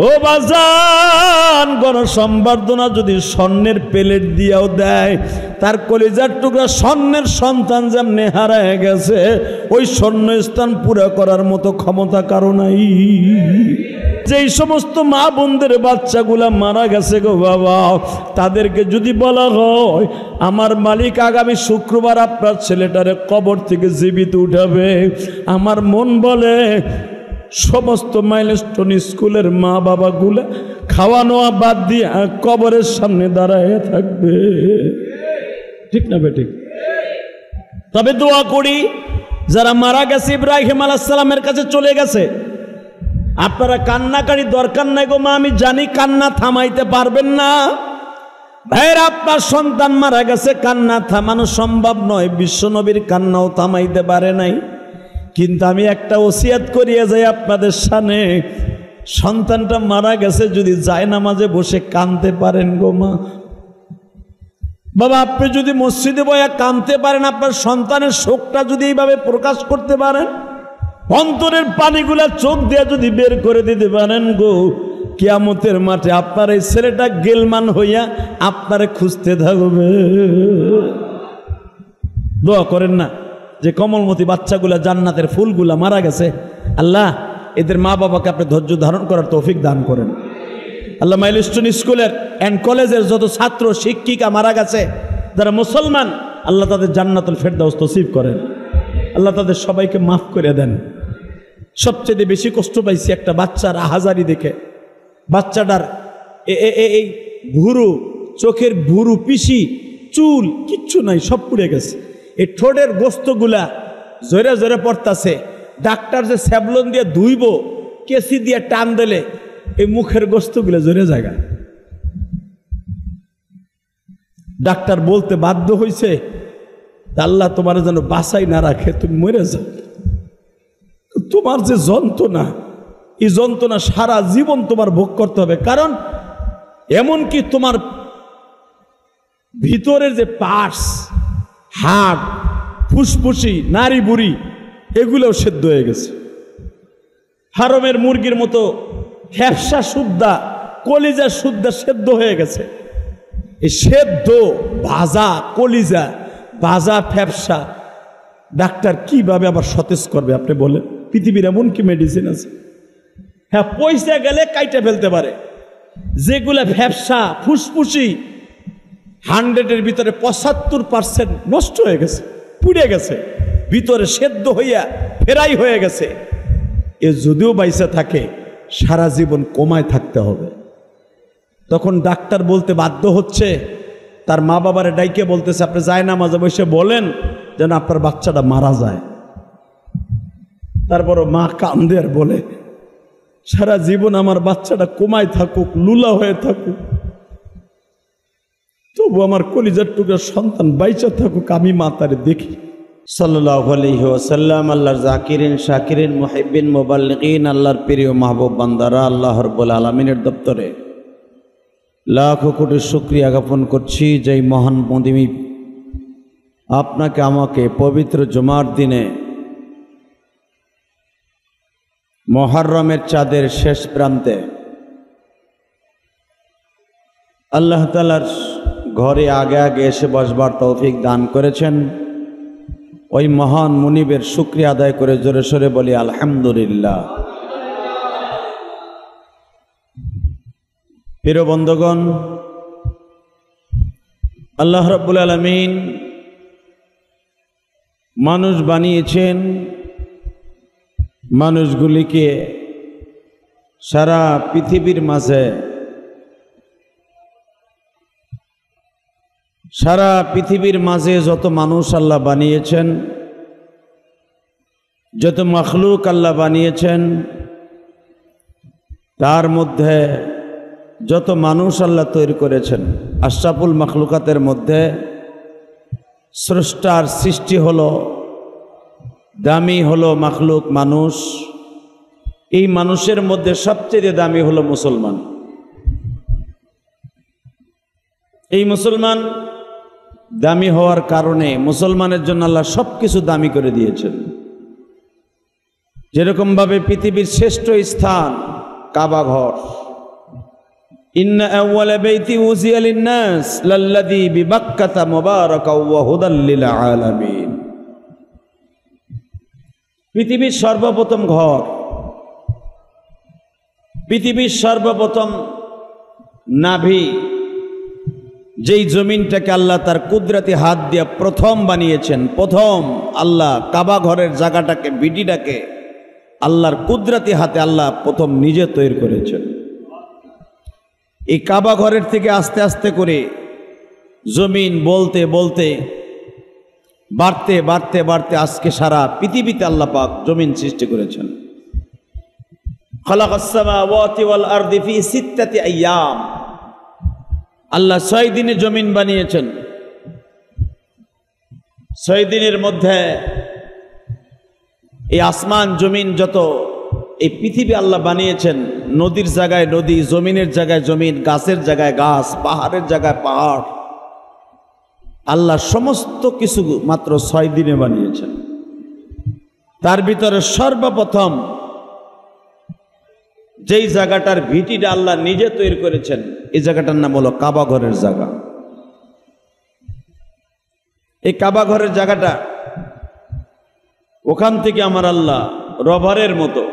ও বাজান, গণসংবর্ধনা যদি স্বর্ণের প্লেট দিয়েও দেয়, তার কলিজার টুকরা স্বর্ণের সন্তান যেমনি হারায় গেছে, ওই স্বর্ণ স্থান পুরো করার মতো ক্ষমতা কারো নাই। যেই সমস্ত মা বোনদের বাচ্চাগুলা মারা গেছে গো বাবা, তাদেরকে যদি বলা হয় আমার মালিক আগামী শুক্রবার আপনার ছেলেটারে কবর থেকে জীবিত উঠাবে, আমার মন বলে সমস্ত মাইলস্টোন স্কুলের মা বাবাগুলা খাওয়ানো বাদ দিয়ে কবরের সামনে দাঁড়ায় থাকবে। ঠিক না বেঠিক? তবে দোয়া করি যারা মারা গেছে ইব্রাহিম আলাইহিস সালামের কাছে চলে গেছে, আপনারা কান্নাকারি দরকার নাই গো মা, আমি জানি কান্না থামাইতে পারবেন না। ভাইয়ের আপনার সন্তান মারা গেছে, কান্না থামানো সম্ভব নয়, বিশ্বনবীর কান্নাও থামাইতে পারে নাই। কিন্তু আমি একটা ওসিয়াত করিয়ে যাই আপনাদের সামনে, সন্তানটা মারা গেছে যদি জায়নামাজে বসে কাঁদতে পারেন গো মা, বাবা আপনি যদি মসজিদে বসে কাঁদতে পারেন, আপনার সন্তানের শোকটা যদি এইভাবে প্রকাশ করতে পারেন, অন্তরের পানিগুলা চোখ দিয়ে যদি বের করে দিতে পারেন গো, কিয়ামতের মাঠে আপনার এই ছেলেটা গেলমান হইয়া আপনারে খুঁজতে থাকবে। দোয়া করেন না যে কমলমতি বাচ্চাগুলা জান্নাতের ফুলগুলা মারা গেছে, আল্লাহ এদের মা বাবাকে আপনি ধৈর্য ধারণ করার তৌফিক দান করেন। আল্লাহ মাইলস্টোন স্কুলের অ্যান্ড কলেজের যত ছাত্র শিক্ষিকা মারা গেছে যারা মুসলমান, আল্লাহ তাদের জান্নাতুল ফেরদাউস নসিব করেন, আল্লাহ তাদের সবাইকে মাফ করে দেন। সবচেয়ে বেশি কষ্ট পাইছি একটা বাচ্চার আহাজারি দেখে, বাচ্চাটার এই ভুরু, চোখের ভুরু, পিসি, চুল কিচ্ছু নাই, সব পুড়ে গেছে। এই ঠোঁটের গোস্তগুলা জোরে জোরে পড়তাছে, ডাক্তার যে স্যাবলন দিয়ে ধুইব, কেসি দিয়ে টান দিলে এই মুখের গোস্তগুলা জোরে জায়গা। ডাক্তার বলতে বাধ্য হয়েছে, আল্লাহ তোমার যেন বাঁচাই না রাখে, তুমি মরে যাও। তোমার যে যন্ত্রণা, এই যন্ত্রণা সারা জীবন তোমার ভোগ করতে হবে, কারণ এমনকি তোমার ভিতরের যে পার্টস, হাড়, ফুসফুসি, নাড়ি বুড়ি, এগুলোও সেদ্ধ হয়ে গেছে। ফার্মের মুরগির মতো ফ্যাপসা সুদ্ধা, কলিজা সুদ্ধা সেদ্ধ হয়ে গেছে। এই সেদ্ধ ভাজা কলিজা, ভাজা ফ্যাপসা ডাক্তার কিভাবে আবার সতেজ করবে আপনি বলেন? পৃথিবীর এমন কি মেডিসিন আছে? হ্যাঁ, পয়সা গেলে কাইটে ফেলতে পারে। যেগুলা ফ্যাপসা ফুসফুসি 100-এর ভিতরে 75% নষ্ট হয়ে গেছে, পুড়ে গেছে, ভিতরে সেদ্ধ হইয়া ফেরাই হয়ে গেছে। এ যদিও বাইসা থাকে, সারা জীবন কোমায় থাকতে হবে। তখন ডাক্তার বলতে বাধ্য হচ্ছে, তার মা বাবারে ডাইকে বলতেছে আপনি জায়নামাজে বসে বলেন যেন আপনার বাচ্চাটা মারা যায়। তারপরও মা কান্দে আর বলে সারা জীবন আমার বাচ্চাটা কোমায় থাকুক, লুলা হয়ে থাকুক, তবু আমার কলিজার টুকরা সন্তান বাইচা থাকুক, আমি মা তারে দেখি। সাল্লাল্লাহু আলাইহি ওয়াসাল্লাম। আল্লাহর জাকিরিন, শাকিরিন, মুহিব্বিন, মুবাল্লিগিন, আল্লাহর প্রিয় মাহবুব বান্দারা, আল্লাহ রাব্বুল আলামিনের দপ্তরে লাখো কোটি শুকরিয়া জ্ঞাপন করছি, যেই মহান মদিনী আপনাকে আমাকে পবিত্র জুমার দিনে মুহররমের চাঁদের শেষ প্রান্তে আল্লাহ তাআলার ঘরে আগে আগে এসে বসবার তৌফিক দান করেছেন। ওই মহান মুনিবের শুকরিয়া আদায় করে জোরে সোরে বলি আলহামদুলিল্লাহ। প্রিয় বন্ধুগণ, আল্লাহ রাব্বুল আলামিন মানুষ বানিয়েছেন, মানুষগুলিকে সারা পৃথিবীর মাঝে যত মানুষ আল্লাহ বানিয়েছেন, যত মখলুক আল্লাহ বানিয়েছেন, তার মধ্যে যত মানুষ আল্লাহ তৈরি করেছেন, আশরাফুল মখলুকাতের মধ্যে স্রষ্টার সৃষ্টি হলো, দামি হলো মখলুক মানুষ। এই মানুষের মধ্যে সবচেয়ে দামি হলো মুসলমান। এই মুসলমান দামি হওয়ার কারণে মুসলমানের জন্য আল্লাহ সব কিছু দামি করে দিয়েছেন। যেরকমভাবে পৃথিবীর শ্রেষ্ঠ স্থান কাবা ঘর, ইন্না আউওয়ালা বাইতি উযিয়া লিন-নাস লাল্লাযী বিবাক্কাতা মুবারাকাও ওয়া হুদাল লিল আলামিন। পৃথিবীর সর্বপ্রথম ঘর, পৃথিবীর সর্বপ্রথম নাভি, যেই জমিনটাকে আল্লাহ তার কুদরতি হাত দিয়ে প্রথম বানিয়েছেন, প্রথম আল্লাহ কাবা ঘরের জায়গাটাকে, বিটিটাকে আল্লাহর কুদরতি হাতে আল্লাহ প্রথম নিজে তৈরি করেছেন। এই কাবা ঘরের থেকে আস্তে আস্তে করে জমিন বলতে বলতে বাড়তে বাড়তে বাড়তে আজকে সারা পৃথিবীতে আল্লাহ পাক জমিন সৃষ্টি করেছেন। খালাকাস সামাওয়াতি ওয়াল আরদি ফি সিত্তাতি আইয়াম, আল্লাহ 6 দিনে জমিন বানিয়েছেন। 6 দিনের মধ্যে এই আসমান জমিন যত এই পৃথিবী আল্লাহ বানিয়েছেন, নদীর জায়গায় নদী, জমিনের জায়গায় জমিন, গাছের জায়গায় গাছ, পাহাড়ের জায়গায় পাহাড়, আল্লাহ সমস্ত কিছু মাত্র 6 দিনে বানিয়েছেন। তার ভিতরে সর্বপ্রথম যেই জায়গাটার ভিটিটা আল্লাহ নিজে তৈরি করেছেন, এই জায়গাটার নাম হলো কাবা ঘরের জায়গা। এই কাবা ঘরের জায়গাটা, ওখান থেকে আমার আল্লাহ রবারের মতো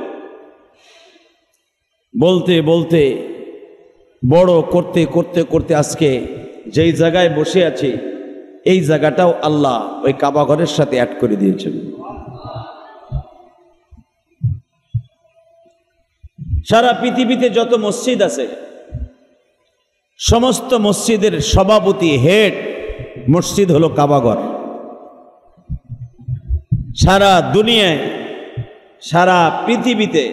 বলতে বলতে বড় করতে করতে করতে আজকে যেই জায়গায় বসে আছি, এই জায়গাটাও আল্লাহ ওই কাবা ঘরের সাথে অ্যাড করে দিয়েছেন। সারা পৃথিবীতে যত মসজিদ আছে, সমস্ত মসজিদের সভাপতি, হেড মসজিদ হলো কাবা ঘর। সারা দুনিয়ায়, সারা পৃথিবীতে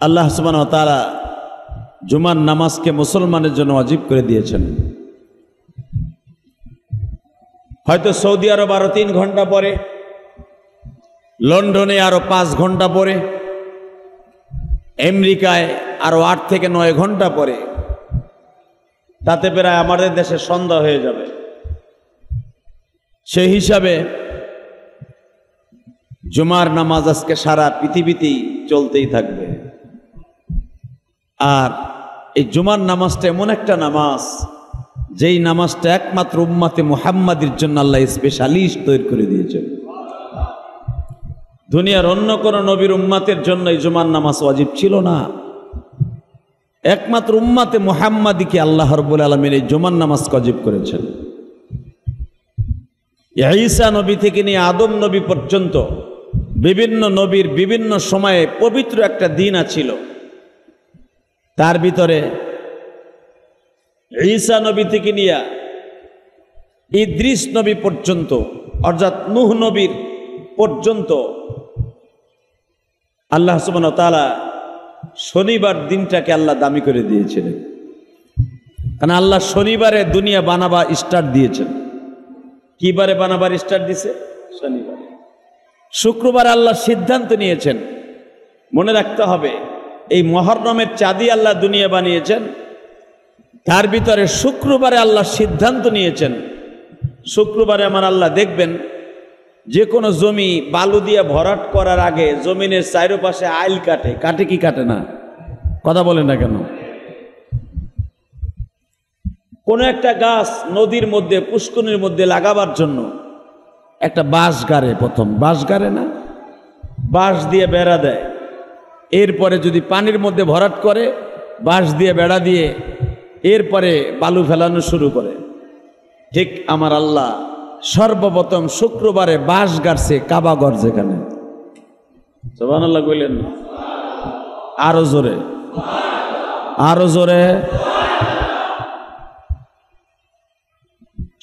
আল্লাহ সুবহানাহু ওয়া তাআলা জুমার নামাজকে মুসলমানের জন্য ওয়াজিব করে দিয়েছেন। হয়তো সৌদি আরব আরো 3 ঘন্টা পরে, লন্ডনে আরো 5 ঘন্টা পরে, আমেরিকায় আরো 8 থেকে 9 ঘন্টা পরে, তাতে প্রায় আমাদের দেশে সন্ধ্যা হয়ে যাবে। সেই হিসাবে জুমার নামাজ আজকে সারা পৃথিবীতেই চলতেই থাকবে। আর এই জুমার নামাজটা এমন একটা নামাজ, যেই নামাজটা একমাত্র উম্মতে মুহাম্মাদির জন্য আল্লাহ স্পেশালিস্ট তৈরি করে দিয়েছেন। দুনিয়ার অন্য কোন নবীর উম্মতের জন্য এই জুমার নামাজ ওয়াজিব ছিল না। একমাত্র উম্মতে মুহাম্মাদিকে আল্লাহ রাব্বুল আলামিন এই জুমার নামাজ ওয়াজিব করেছেন। ঈসা নবী থেকে নিয়ে আদম নবী পর্যন্ত বিভিন্ন নবীর বিভিন্ন সময়ে পবিত্র একটা দিন ছিল। তার ভিতরে ঈসা নবী থেকে নিয়ে ইদ্রিস নবী পর্যন্ত, অর্থাৎ নূহ নবীর পর্যন্ত আল্লাহ সুবহানাহু ওয়া তাআলা শনিবার দিনটাকে আল্লাহ দামি করে দিয়েছিলেন। কারণ আল্লাহ শনিবারে দুনিয়া বানাবা স্টার্ট দিয়েছেন। কি বারে বানাবার স্টার্ট দিছে? শনিবারে। শুক্রবার আল্লাহ সিদ্ধান্ত নিয়েছেন, মনে রাখতে হবে, এই মুহররমের চাঁদই আল্লাহ দুনিয়া বানিয়েছেন। তার ভিতরে শুক্রবারে আল্লাহ সিদ্ধান্ত নিয়েছেন, শুক্রবারে আমার আল্লাহ দেখবেন যে কোনো জমি বালু দিয়ে ভরাট করার আগে জমিনের চারপাশে আইল কাটে। কাটে কি কাটে না? কথা বলেন না কেন? কোনো একটা গাছ নদীর মধ্যে, পুষ্করিণীর মধ্যে লাগাবার জন্য একটা বাঁশ গাড়ে, প্রথম বাঁশ গাড়ে না, বাঁশ দিয়ে বেড়া দেয়। এরপরে যদি পানির মধ্যে ভরাট করে, বাঁশ দিয়ে বেড়া দিয়ে এরপরে বালু ফেলানো শুরু করে। ঠিক আমার আল্লাহ সর্বপ্রথম শুক্রবারে বাঁশ গাড়ছে কাবা ঘর যেখানে। সুবহানাল্লাহ কইলেন না? আরো জোরে, আরো জোরে।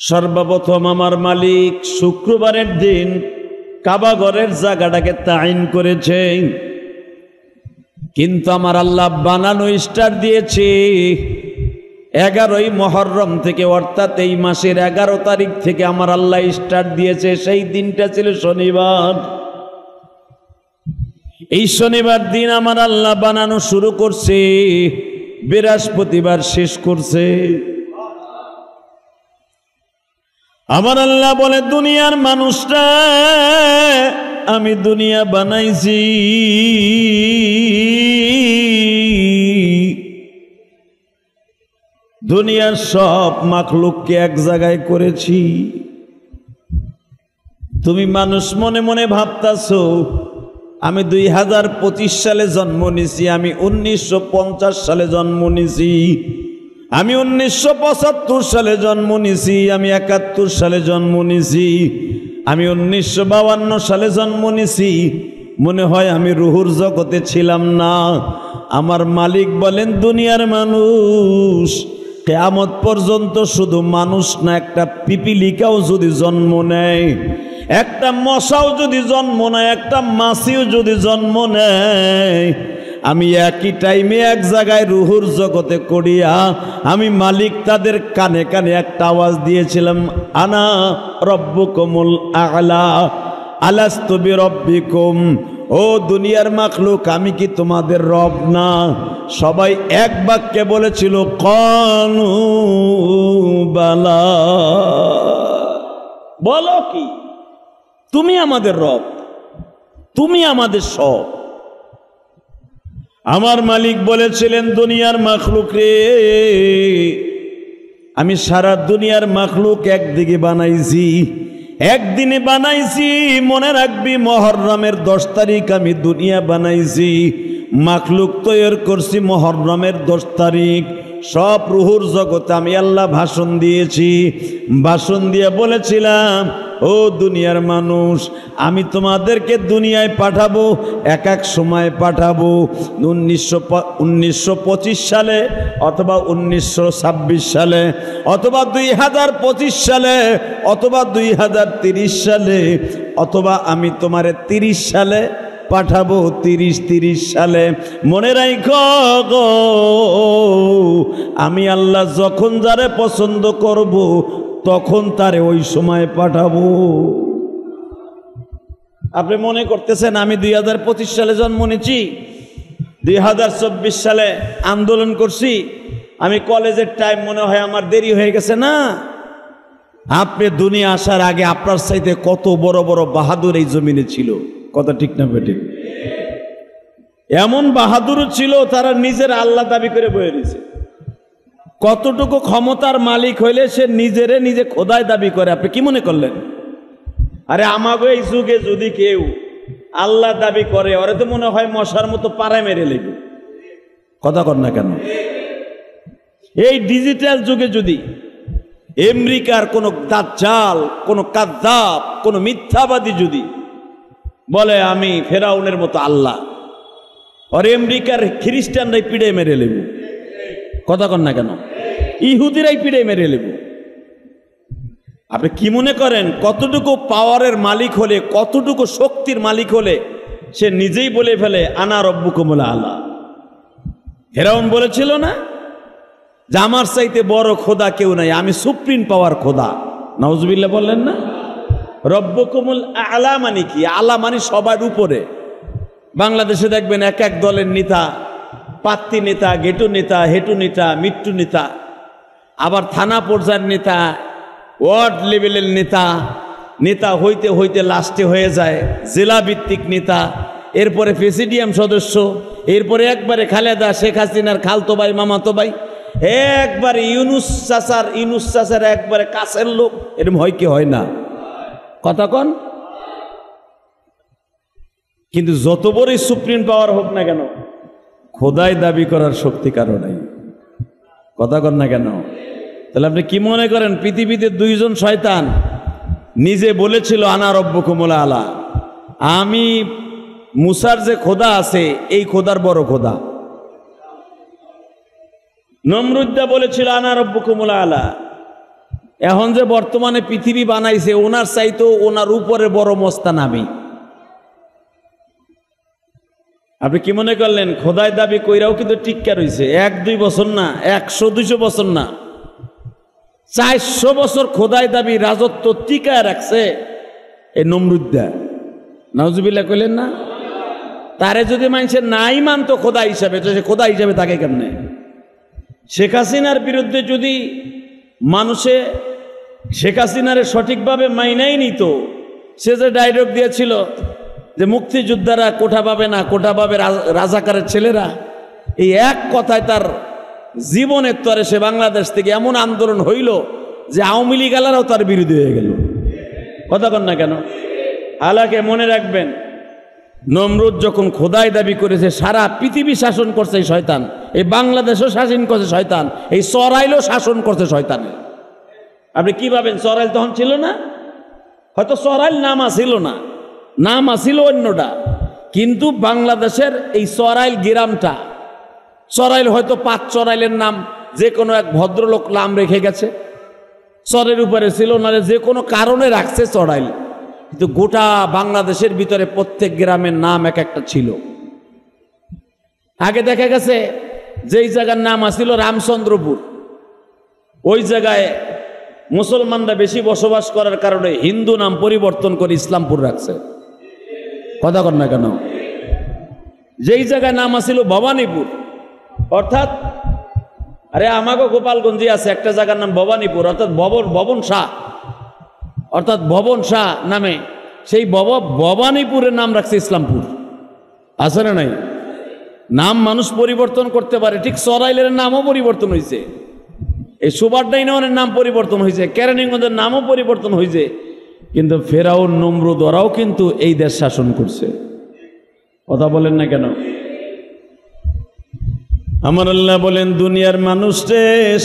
সর্বপ্রথম আমার মালিক শুক্রবারের দিন কাবা ঘরের জায়গাটাকে তাইন করেছে, কিন্তু আমার আল্লাহ বানানো স্টার্ট দিয়েছে 11ই মুহররম থেকে, অর্থাৎ এই মাসের 11 তারিখ থেকে আমার আল্লাহ স্টার্ট দিয়েছে। সেই দিনটা ছিল শনিবার। এই শনিবার দিন আমার আল্লাহ বানানো শুরু করছে, বৃহস্পতিবার শেষ করছে। আমার আল্লাহ বলে, দুনিয়ার মানুষরা আমি দুনিয়া বানাইছি, দুনিয়ার সব মাখলুককে এক জায়গায় করেছি। তুমি মানুষ মনে মনে ভাবতাছো আমি 2025 সালে জন্ম নিছি, আমি 1950 সালে জন্ম নিছি, আমি 1975 সালে জন্ম নিছি, আমি 71 সালে জন্ম নিছি, আমি 1952 সালে জন্ম নিছি। মনে হয় আমি রুহুর জগতে ছিলাম না। আমার মালিক বলেন, দুনিয়ার মানুষ কিয়ামত পর্যন্ত শুধু মানুষ না, একটা পিপিলিকাও যদি জন্ম নেয়, একটা মশাও যদি জন্ম নেয়, একটা মাছিও যদি জন্ম নেয়, আমি একই টাইমে এক জায়গায় রুহুর জগতে করিয়া আমি মালিক তাদের কানে কানে একটা আওয়াজ দিয়েছিলাম, আনা রব্বুকুমুল আ'লা আলাস্তু বিরব্বিকুম। ও দুনিয়ার মাখলুক, আমি কি তোমাদের রব না? সবাই এক বাক্যে বলেছিল, ক্বালু বালা। বলো কি, তুমি আমাদের রব, তুমি আমাদের সব। আমার মালিক বলেছিলেন, দুনিয়ার মাখলুক রে, আমি সারা দুনিয়ার মাখলুক একদিকে বানাইছি, একদিনে বানাইছি। মনে রাখবি, মুহররমের 10 তারিখ আমি দুনিয়া বানাইছি, মাখলুক তৈরি করছি মুহররমের 10 তারিখ। সব রুহুর জগতে আমি আল্লাহ ভাষণ দিয়েছি। ভাষণ দিয়ে বলেছিলাম, ও দুনিয়ার মানুষ, আমি তোমাদেরকে দুনিয়ায় পাঠাবো, এক এক সময় পাঠাবো। 1925 সালে, অথবা 1926 সালে, অথবা 2025 সালে, অথবা 2030 সালে, অথবা আমি তোমারে 30 সালে পাঠাবো, 30 সালে। মনে রাখো গো, আমি আল্লাহ যখন যারে পছন্দ করব তখন তারে ওই সময় পাঠাবো। আপনি মনে করতেছেন আমি 2025 সালে জন্ম নিয়েছি, 2024 সালে আন্দোলন করছি, আমি কলেজের টাইম মনে হয় আমার দেরি হয়ে গেছে। না, আপনি দুনিয়া আসার আগে আপনার চাইতে কত বড় বড় বাহাদুর এই জমিনে ছিল। কথা ঠিক না বেটি? এমন বাহাদুর ছিল, তারা নিজের আল্লাহ দাবি করে বয়ে দিয়েছে। কতটুকু ক্ষমতার মালিক হইলে সে নিজেরে নিজে খোদায় দাবি করে, আপনি কি মনে করলেন? আরে আমাকে এই যুগে যদি কেউ আল্লাহ দাবি করে, ওরে তো মনে হয় মশার মতো পাড়ায় মেরে লেগে। কথা কর না কেন? এই ডিজিটাল যুগে যদি আমেরিকার কোনো দাজ্জাল, কোনো কাযযাব, কোনো মিথ্যাবাদী যদি বলে আমি ফেরাউনের মতো আল্লাহ, আর আমেরিকার খ্রিস্টানরাই পিড়ে মেরে লেব। কথা কন না কেন? ইহুদিরাই পিড়ে মেরে লেব। আপনি কি মনে করেন কতটুকু পাওয়ারের মালিক হলে, কতটুকু শক্তির মালিক হলে সে নিজেই বলে ফেলে আনা রব্বুকুমুল আ'লা? ফেরাউন বলেছিল না যে আমার চাইতে বড় খোদা কেউ নাই, আমি সুপ্রিম পাওয়ার খোদা। নাউজুবিল্লাহ বললেন না? রব্বুকুমুল আ'লা মানে কি? আলা মানে সবার উপরে। বাংলাদেশে দেখবেন এক এক দলের নেতা, পাত্তি নেতা, গেটু নেতা, হেটু নেতা, মৃত্যু নেতা, আবার থানা পর্যায়ের নেতা, ওয়ার্ড লেভেলের নেতা, নেতা হইতে হইতে লাস্টে হয়ে যায় জেলা ভিত্তিক নেতা, এরপরে প্রেসিডিয়াম সদস্য, এরপরে একবারে খালেদা শেখ হাসিনার খালতো ভাই, মামাতো ভাই, একবারে ইউনুস চাচার একবারে কাছের লোক। এরকম হয় কি হয় না? কথা কন। কিন্তু যত বড়ই সুপ্রিম পাওয়ার হোক না কেন, খোদাই দাবি করার শক্তি কারো নাই। কথা কন না কেন? তাহলে আপনি কি মনে করেন পৃথিবীতে দুইজন শয়তান নিজে বলেছিল আনা রব্বুকুমুল আ'লা, আমি মুসার যে খোদা আছে এই খোদার বড় খোদা। নমরুদ্দা বলেছিল আনা রব্বুকুমুল আ'লা। এখন যে বর্তমানে পৃথিবী বানাইছে, ওনার চাইতেও ওনার উপরে বড় মস্তান আমি। আপনি কি মনে করলেন খোদাই দাবি কইরাও কিন্তু টিক্কা রইছে? 1-2 বছর না, 100-200 বছর না, 400 বছর খোদাই দাবি রাজত্ব টিকায় রাখছে এই নমরুদ্দা। নাউজুবিল্লাহ কইলেন না? তারে যদি মানুষের নাই মানতো খোদা হিসাবে, তো সে খোদা হিসাবে থাকে কেমনে? শেখ হাসিনার বিরুদ্ধে যদি মানুষে শেখ হাসিনারে সঠিকভাবে মাইনাই নিত, সে যে ডায়লগ দিয়েছিল যে মুক্তিযোদ্ধারা কোঠা পাবে না, কোঠা পাবে রাজাকারের ছেলেরা, এই এক কথায় তার জীবনের তরে সে বাংলাদেশ থেকে এমন আন্দোলন হইল যে আওয়ামী লীগ আলারাও তার বিরোধী হয়ে গেল। কথা কন না কেন? আলাকে মনে রাখবেন, নমরুদ যখন খোদাই দাবি করেছে, সারা পৃথিবী শাসন করছে এই শয়তান, এই বাংলাদেশও শাসন করছে শয়তান, এই সরাইলও শাসন করছে শয়তানে। আপনি কি ভাবেন সরাইল তখন ছিল না? হয়তো সরাইল নাম আসিল না, নাম আসিল অন্যটা, কিন্তু বাংলাদেশের এই সরাইল গ্রামটা, সরাইল হয়তো 5 চরাইলের নাম যে কোনো এক ভদ্রলোক নাম রেখে গেছে, চরের উপরে ছিল, নাহলে যে কোনো কারণে রাখছে চরাইল, কিন্তু গোটা বাংলাদেশের ভিতরে প্রত্যেক গ্রামের নাম এক একটা ছিল। আগে দেখা গেছে যেই জায়গার নাম আসিল রামচন্দ্রপুর, ওই জায়গায় মুসলমানরা বেশি বসবাস করার কারণে হিন্দু নাম পরিবর্তন করে ইসলামপুর রাখছে। কথা কর না কেন? যেই জায়গায় নাম আসিল ভবানীপুর, অর্থাৎ আরে আমাকে গোপালগঞ্জে আছে একটা জায়গার নাম ভবানীপুর, অর্থাৎ ভবন শাহ, অর্থাৎ ভবন শাহ নামে সেই ভবানীপুরের নাম রাখছে ইসলামপুর। আছে না নাই? নাম মানুষ পরিবর্তন করতে পারে, ঠিক সরাইলের নামও পরিবর্তন হয়েছে, এই সুবারডাইনের নাম পরিবর্তন হয়েছে, কেরানীগঞ্জের নামও পরিবর্তন হয়েছে, কিন্তু ফেরাউন নমরুদ ওরাও কিন্তু এই দেশ শাসন করছে। কথা বলেন না কেন? আমার আল্লাহ বলেন দুনিয়ার মানুষে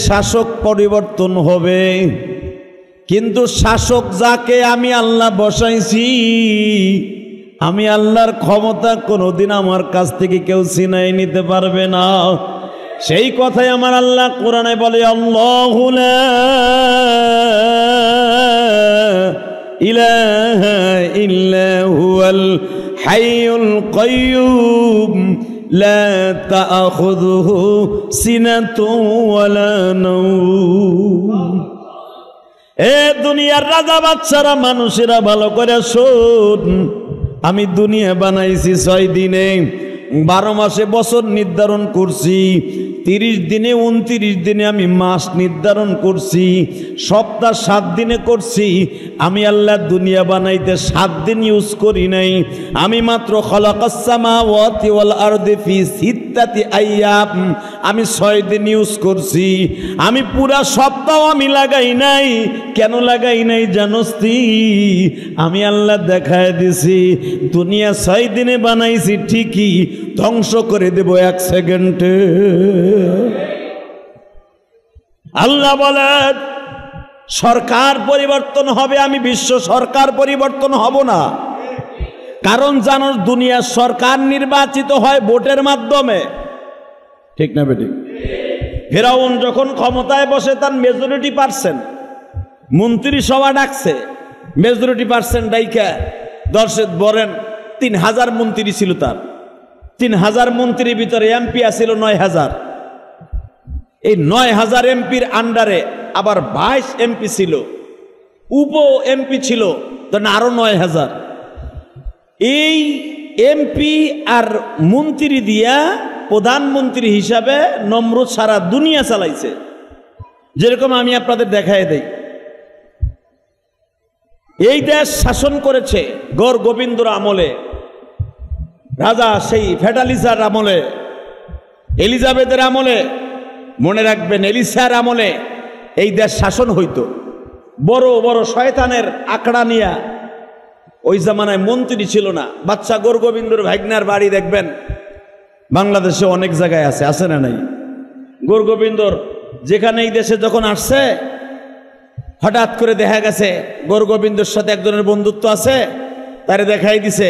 শাসক পরিবর্তন হবে, কিন্তু শাসক যাকে আমি আল্লাহ বসাইছি, আমি আল্লাহর ক্ষমতা কোনোদিন আমার কাছ থেকে কেউ ছিনাই নিতে পারবে না। সেই কথাই আমার আল্লাহ কোরআনে বলে, আল্লাহু লা ইলাহা ইল্লা হুয়াল হাইয়ুল কাইয়্যুম লা তাআখুযুহু সিনাতুন ওয়ালা নাওম। এ দুনিয়ার রাজা বাদশারা মানুষেরা ভালো করে শোন, আমি দুনিয়া বানাইছি 6 দিনে, 12 মাসে বছর নির্ধারণ করছি, 30 দিনে 29 দিনে আমি মাস নির্ধারণ করছি, সপ্তাহ 7 দিনে করছি। আমি আল্লাহ দুনিয়া বানাইতে 7 দিন ইউজ করি নাই, আমি মাত্র খালাকাস সামাওয়াতি ওয়াল আরদি ফি 6 আইয়াম, আমি 6 দিন ইউজ করছি। আমি পুরা সপ্তাহ আমি লাগাই নাই। কেন লাগাই নাই জানোস তুই? আমি আল্লাহ দেখায় দিছি দুনিয়া 6 দিনে বানাইছি ঠিকই, ধ্বংস করে দেব 1 সেকেন্ডে। আল্লাহ বলেন সরকার পরিবর্তন হবে, আমি বিশ্ব সরকার পরিবর্তন হব না। কারণ জানো দুনিয়ার সরকার নির্বাচিত হয় ভোটের মাধ্যমে, ঠিক না বেটি? ফেরাউন যখন ক্ষমতায় বসে তার মেজরিটি পার্সেন্ট মন্ত্রিসভা ডাকছে, মেজরিটি পার্সেন্ট ডাইকা দর্শক বলেন 3000 মন্ত্রী ছিল তার, 3000 মন্ত্রীর ভিতরে এমপি আছিল 9000। এই 9000 এমপির আন্ডারে আবার 22 এমপি ছিল, উপ এমপি ছিল তখন আরো 9000। এই এমপি আর মন্ত্রী দিয়া প্রধানমন্ত্রী হিসাবে নমরুদ সারা দুনিয়া চালাইছে। যেরকম আমি আপনাদের দেখায় দেই, এই দেশ শাসন করেছে গৌর গোবিন্দর আমলে, রাজা সেই ফেডালিজার আমলে, এলিজাবেথের আমলে, মনে রাখবেন এলিসার আমলে এই দেশ শাসন হইতো। বড় বড় শয়তানের আঁকড়া নিয়া, ওই জামানায় মন্ত্রী ছিল না। বাচ্চা গৌর গোবিন্দর ভাগ্নার বাড়ি দেখবেন বাংলাদেশে অনেক জায়গায় আছে, আছে না নাই? গৌর গোবিন্দর যেখানে এই দেশে যখন আসছে, হঠাৎ করে দেখা গেছে গৌর গোবিন্দর সাথে একজনের বন্ধুত্ব আছে, তারে দেখাই দিছে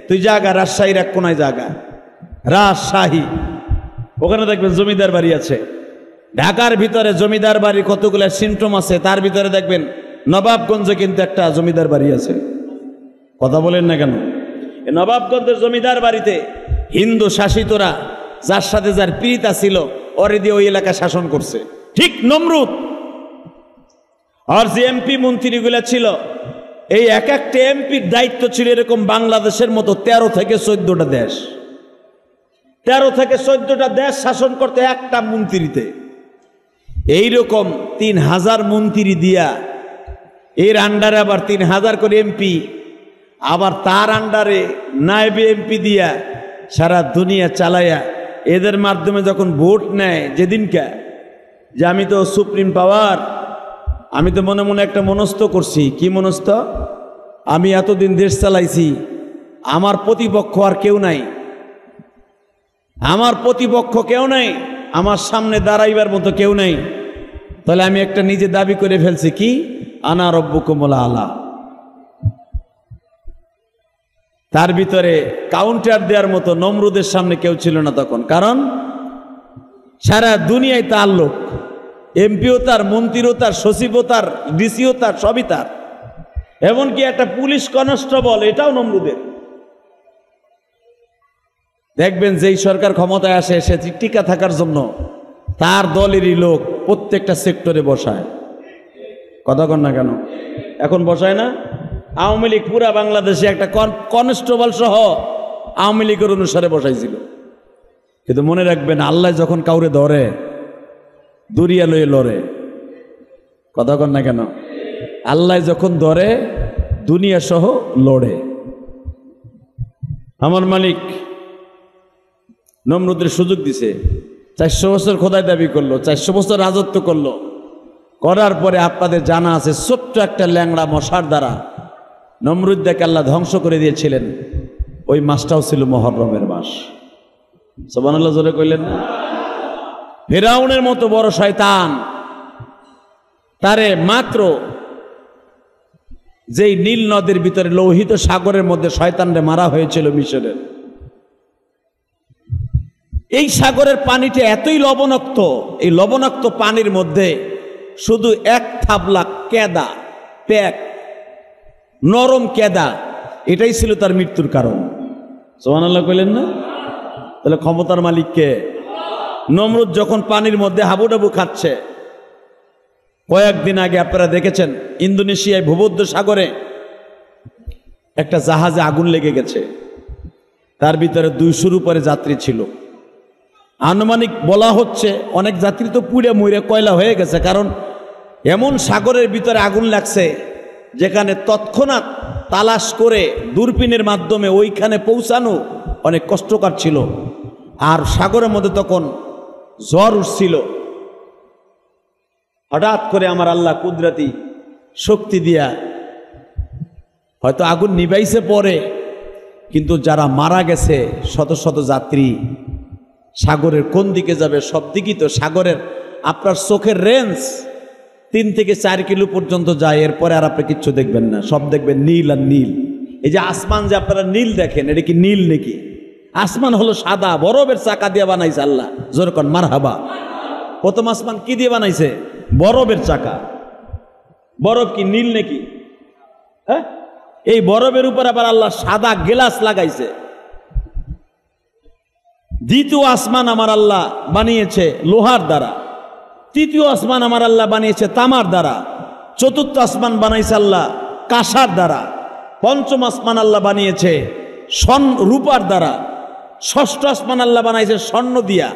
তুই জাগা রাজশাহীর এক কোনায় জাগা, রাজশাহী, ওখানে দেখবেন জমিদার বাড়ি আছে। ঢাকার ভিতরে জমিদার বাড়ি কতগুলো সিমটম আছে, তার ভিতরে দেখবেন নবাবগঞ্জে কিন্তু একটা জমিদার বাড়ি আছে। কথা বলেন না কেন? নবাবগঞ্জের জমিদার বাড়িতে হিন্দু শাসিতরা যার সাথে যার পীড়িতা ছিল ওরে দিয়ে ওই এলাকা শাসন করছে। ঠিক নমরুদ আর যে এমপি মন্ত্রীগুলা ছিল, এই এক একটা এমপির দায়িত্ব ছিল এরকম বাংলাদেশের মতো 13 থেকে 14টা দেশ, 13 থেকে 14টা দেশ শাসন করতে একটা মন্ত্রীতে। এইরকম 3000 মন্ত্রী দিয়া, এর আন্ডারে আবার 3000 করে এমপি, আবার তার আন্ডারে নায়েবে এমপি দিয়া সারা দুনিয়া চালায়া এদের মাধ্যমে যখন ভোট নেয় যেদিনকে, যে আমি তো সুপ্রিম পাওয়ার, আমি তো মনে মনে একটা মনস্থ করছি। কি মনস্থ? আমি এতদিন দেশ চালাইছি, আমার প্রতিপক্ষ আর কেউ নাই, আমার প্রতিপক্ষ কেউ নাই, আমার সামনে দাঁড়াইবার মতো কেউ নাই। তাহলে আমি একটা নিজে দাবি করে ফেলছি, কি? আনা রব্বুকুমুল আলা। তার ভিতরে কাউন্টার দেওয়ার মতো নমরুদের সামনে কেউ ছিল না তখন, কারণ সারা দুনিয়ায় তার লোক, এমপিও তার, মন্ত্রীও তার, সচিবও তার, ডিসিও তার, সবই তার। এমনকি একটা পুলিশ কনস্টেবল এটাও নমরুদের। দেখবেন যেই সরকার ক্ষমতায় আসে সে টিকা থাকার জন্য তার দলেরই লোক প্রত্যেকটা সেক্টরে বসায়। কথা কন না কেন? এখন বসায় না? আওয়ামী লীগ পুরা বাংলাদেশে একটা কনস্টেবল সহ আওয়ামী লীগের অনুসারে বসাইছিল। কিন্তু মনে রাখবেন, আল্লাহ যখন কাউরে ধরে দুরিয়া লয়ে লড়ে। কথা কন না কেন? আল্লাহ যখন ধরে দুনিয়া সহ লড়ে। আমার মালিক নমরুদের সুযোগ দিছে, 400 বছর খোদাই দাবি করলো, 400 বছর রাজত্ব করলো। করার পরে আপনাদের জানা আছে ছোট্ট একটা ল্যাংড়া মশার দ্বারা নমরুদকে আল্লাহ ধ্বংস করে দিয়েছিলেন। ওই মাসটাও ছিল মুহররমের মাস। সুবহানাল্লাহ জোরে কইলেন না? ফিরাউনের মতো বড় শয়তান, তারে মাত্র যেই নীল নদের ভিতরে লোহিত সাগরের মধ্যে শয়তানরে মারা হয়েছিল মিশরের, এই সাগরের পানিটা এতই লবণাক্ত, এই লবণাক্ত পানির মধ্যে শুধু এক থাবলা কেদা, প্যাক নরম কেদা, এটাই ছিল তার মৃত্যুর কারণ। সুবহানাল্লাহ কইলেন না? তাহলে ক্ষমতার মালিককে। নমরুদ যখন পানির মধ্যে হাবুডাবু খাচ্ছে, কয়েকদিন আগে আপনারা দেখেছেন ইন্দোনেশিয়ায় ভূমধ্য সাগরে একটা জাহাজে আগুন লেগে গেছে। তার ভিতরে 200-র উপরে যাত্রী ছিল। আনুমানিক বলা হচ্ছে অনেক যাত্রী তো পুড়ে মুড়ে কয়লা হয়ে গেছে, কারণ এমন সাগরের ভিতরে আগুন লাগছে যেখানে তৎক্ষণাৎ তালাশ করে দূরবীনের মাধ্যমে ওইখানে পৌঁছানো অনেক কষ্টকর ছিল। আর সাগরের মধ্যে তখন ঝড় উঠছিল। হঠাৎ করে আমার আল্লাহ কুদরতি শক্তি দিয়া হয়তো আগুন নিভাইছে পরে, কিন্তু যারা মারা গেছে শত শত যাত্রী, সাগরের কোন দিকে যাবে সব দিকই তো সাগরের আপনার চোখের রেঞ্জ 3 থেকে 4 কিলো পর্যন্ত যায়, এরপরে আর আপনি কিচ্ছু দেখবেন না, সব দেখবেন নীল আর নীল। এই যে আসমান যে আপনারা নীল দেখেন, এটা কি নীল নাকি? আসমান হলো সাদা, বরফের চাকা দিয়ে বানাইছে আল্লাহ। জোরকন মারহাবা। প্রথম আসমান কি দিয়ে বানাইছে? বরফের চাকা। বরফ কি নীল নাকি? হ্যাঁ, এই বরফের উপর আবার আল্লাহ সাদা গ্লাস লাগাইছে। দ্বিতীয় আসমান আমার আল্লাহ বানিয়েছে লোহার দ্বারা, তৃতীয় আসমান আমার আল্লাহ বানিয়েছে তামার দ্বারা, চতুর্থ আসমান বানাইছে আল্লাহ কাঁসার দ্বারা, পঞ্চম আসমান আল্লাহ বানিয়েছে রূপার দ্বারা, ষষ্ঠ আসমান আল্লাহ বানাইছে স্বর্ণ দিয়া,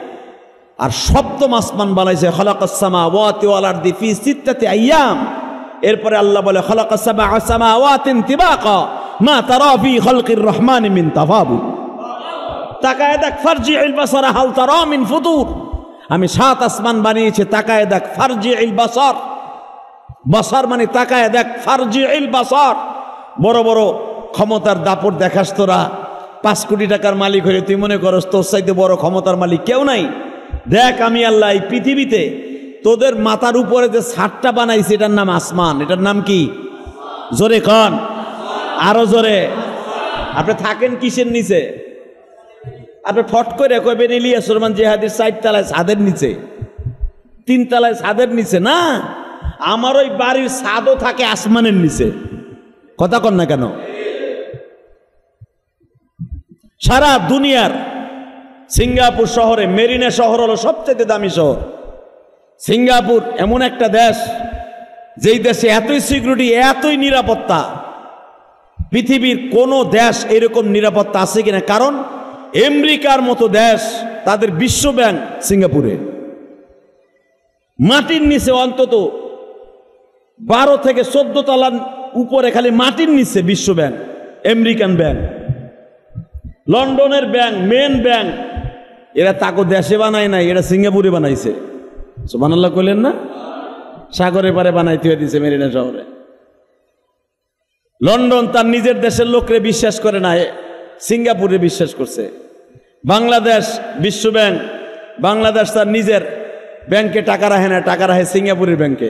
আর সপ্তম আসমান বানাইছে খালাকাস সামাওয়াতি ওয়াল আরদি ফি সিত্তাতি আইয়াম। এরপরে আল্লাহ বলে খালাকাস সাবআ সামাওয়াতিন তিবাকা মা তারা ফি খালকির রহমানি মিন তাফাবুত। তাকায় দেখ ফারজিউল বাসারা হাল তারা মিন ফুতুর। আমি 7 আসমান বানিয়েছি, তাকায় দেখ ফারজিউল বাসার। বাসার মানে তাকায় দেখ, ফারজিউল বাসার। বড় বড় ক্ষমতার দাপট দেখাস তোরা, 5 কোটি টাকার মালিক হয়ে তুই মনে করস তোর চাইতে বড় ক্ষমতার মালিক কেউ নাই। দেখ আমি আল্লাহ এই পৃথিবীতে তোদের মাথার উপরে যে ছাদটা বানাইছি এটার নাম আসমান। এটার নাম কি? জোরে কন, আরো জোরে। আপনি থাকেন কিসের নিচে? আপনি ফট করে কইবেন ইলিয়াস রহমান জিহাদির 4 তলায় ছাদের নিচে, 3 তলায় ছাদের নিচে না। আমার ওই বাড়ির ছাদও থাকে আসমানের নিচে। কথা কন না কেন? সারা দুনিয়ার সিঙ্গাপুর শহরে, মেরিনা শহর হলো সবচেয়ে দামি শহর। সিঙ্গাপুর এমন একটা দেশ যেই দেশে এতই সিকিউরিটি, এতই নিরাপত্তা, পৃথিবীর কোন দেশ এরকম নিরাপত্তা আছে কিনা। কারণ আমেরিকার মতো দেশ, তাদের বিশ্ব ব্যাংক সিঙ্গাপুরে, মাটির নিচে অন্তত 12 থেকে 14 তলার উপরে খালি মাটির নিচে বিশ্ব ব্যাংক, আমেরিকান ব্যাংক, লন্ডনের ব্যাংক, মেন ব্যাংক, এরা তাকে দেশে বানায় নাই, এরা সিঙ্গাপুরে বানাইছে। সুবহানাল্লাহ কইলেন না? সাগরের পারে বানাইতে হয়ে দিছে মেরিনা শহরে। লন্ডন তার নিজের দেশের লোকরে বিশ্বাস করে না, সিঙ্গাপুরে বিশ্বাস করছে। বাংলাদেশ বিশ্ব ব্যাংক, বাংলাদেশ তার নিজের ব্যাংকে টাকা রাখে না, টাকা রাখে সিঙ্গাপুরের ব্যাংকে।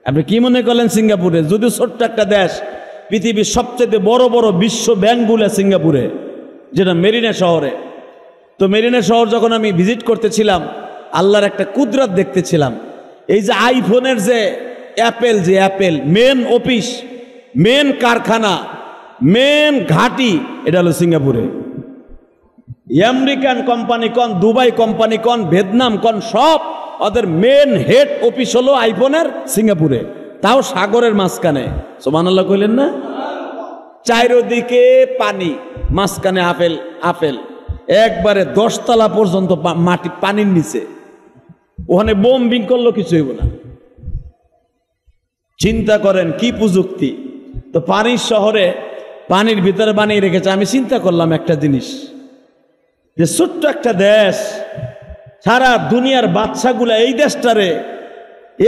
আপনি কি মনে করলেন সিঙ্গাপুরে? যদিও ছোট্ট একটা দেশ, পৃথিবীর সবচেয়ে বড় বড় বিশ্ব ব্যাংকগুলো সিঙ্গাপুরে, যেটা মেরিনা শহরে। তো মেরিনা শহর যখন আমি ভিজিট করতেছিলাম, আল্লাহর একটা কুদরত দেখতেছিলাম। এই যে আইফোনের যে অ্যাপেল মেন অফিস, মেন কারখানা, মেন ঘাঁটি, এটা হলো সিঙ্গাপুরে। আমেরিকান কোম্পানি কন, দুবাই কোম্পানি কন, ভিয়েতনাম কন, সব ওদের মেন হেড অফিস হলো আইফোনের সিঙ্গাপুরে, তাও সাগরের মাঝখানে। সুবহানাল্লাহ কইলেন না? চারিদিকে পানি, মাঝখানে আপেল, একবারে 10 তলা পর্যন্ত মাটি পানির নিচে। ওখানে বোম্বিং করলো কিছু হইব না। চিন্তা করেন কি প্রযুক্তি। তো পানির শহরে পানির ভিতরে বানিয়ে রেখেছে। আমি চিন্তা করলাম একটা জিনিস, যে ছোট্ট একটা দেশ, সারা দুনিয়ার বাদশাগুলা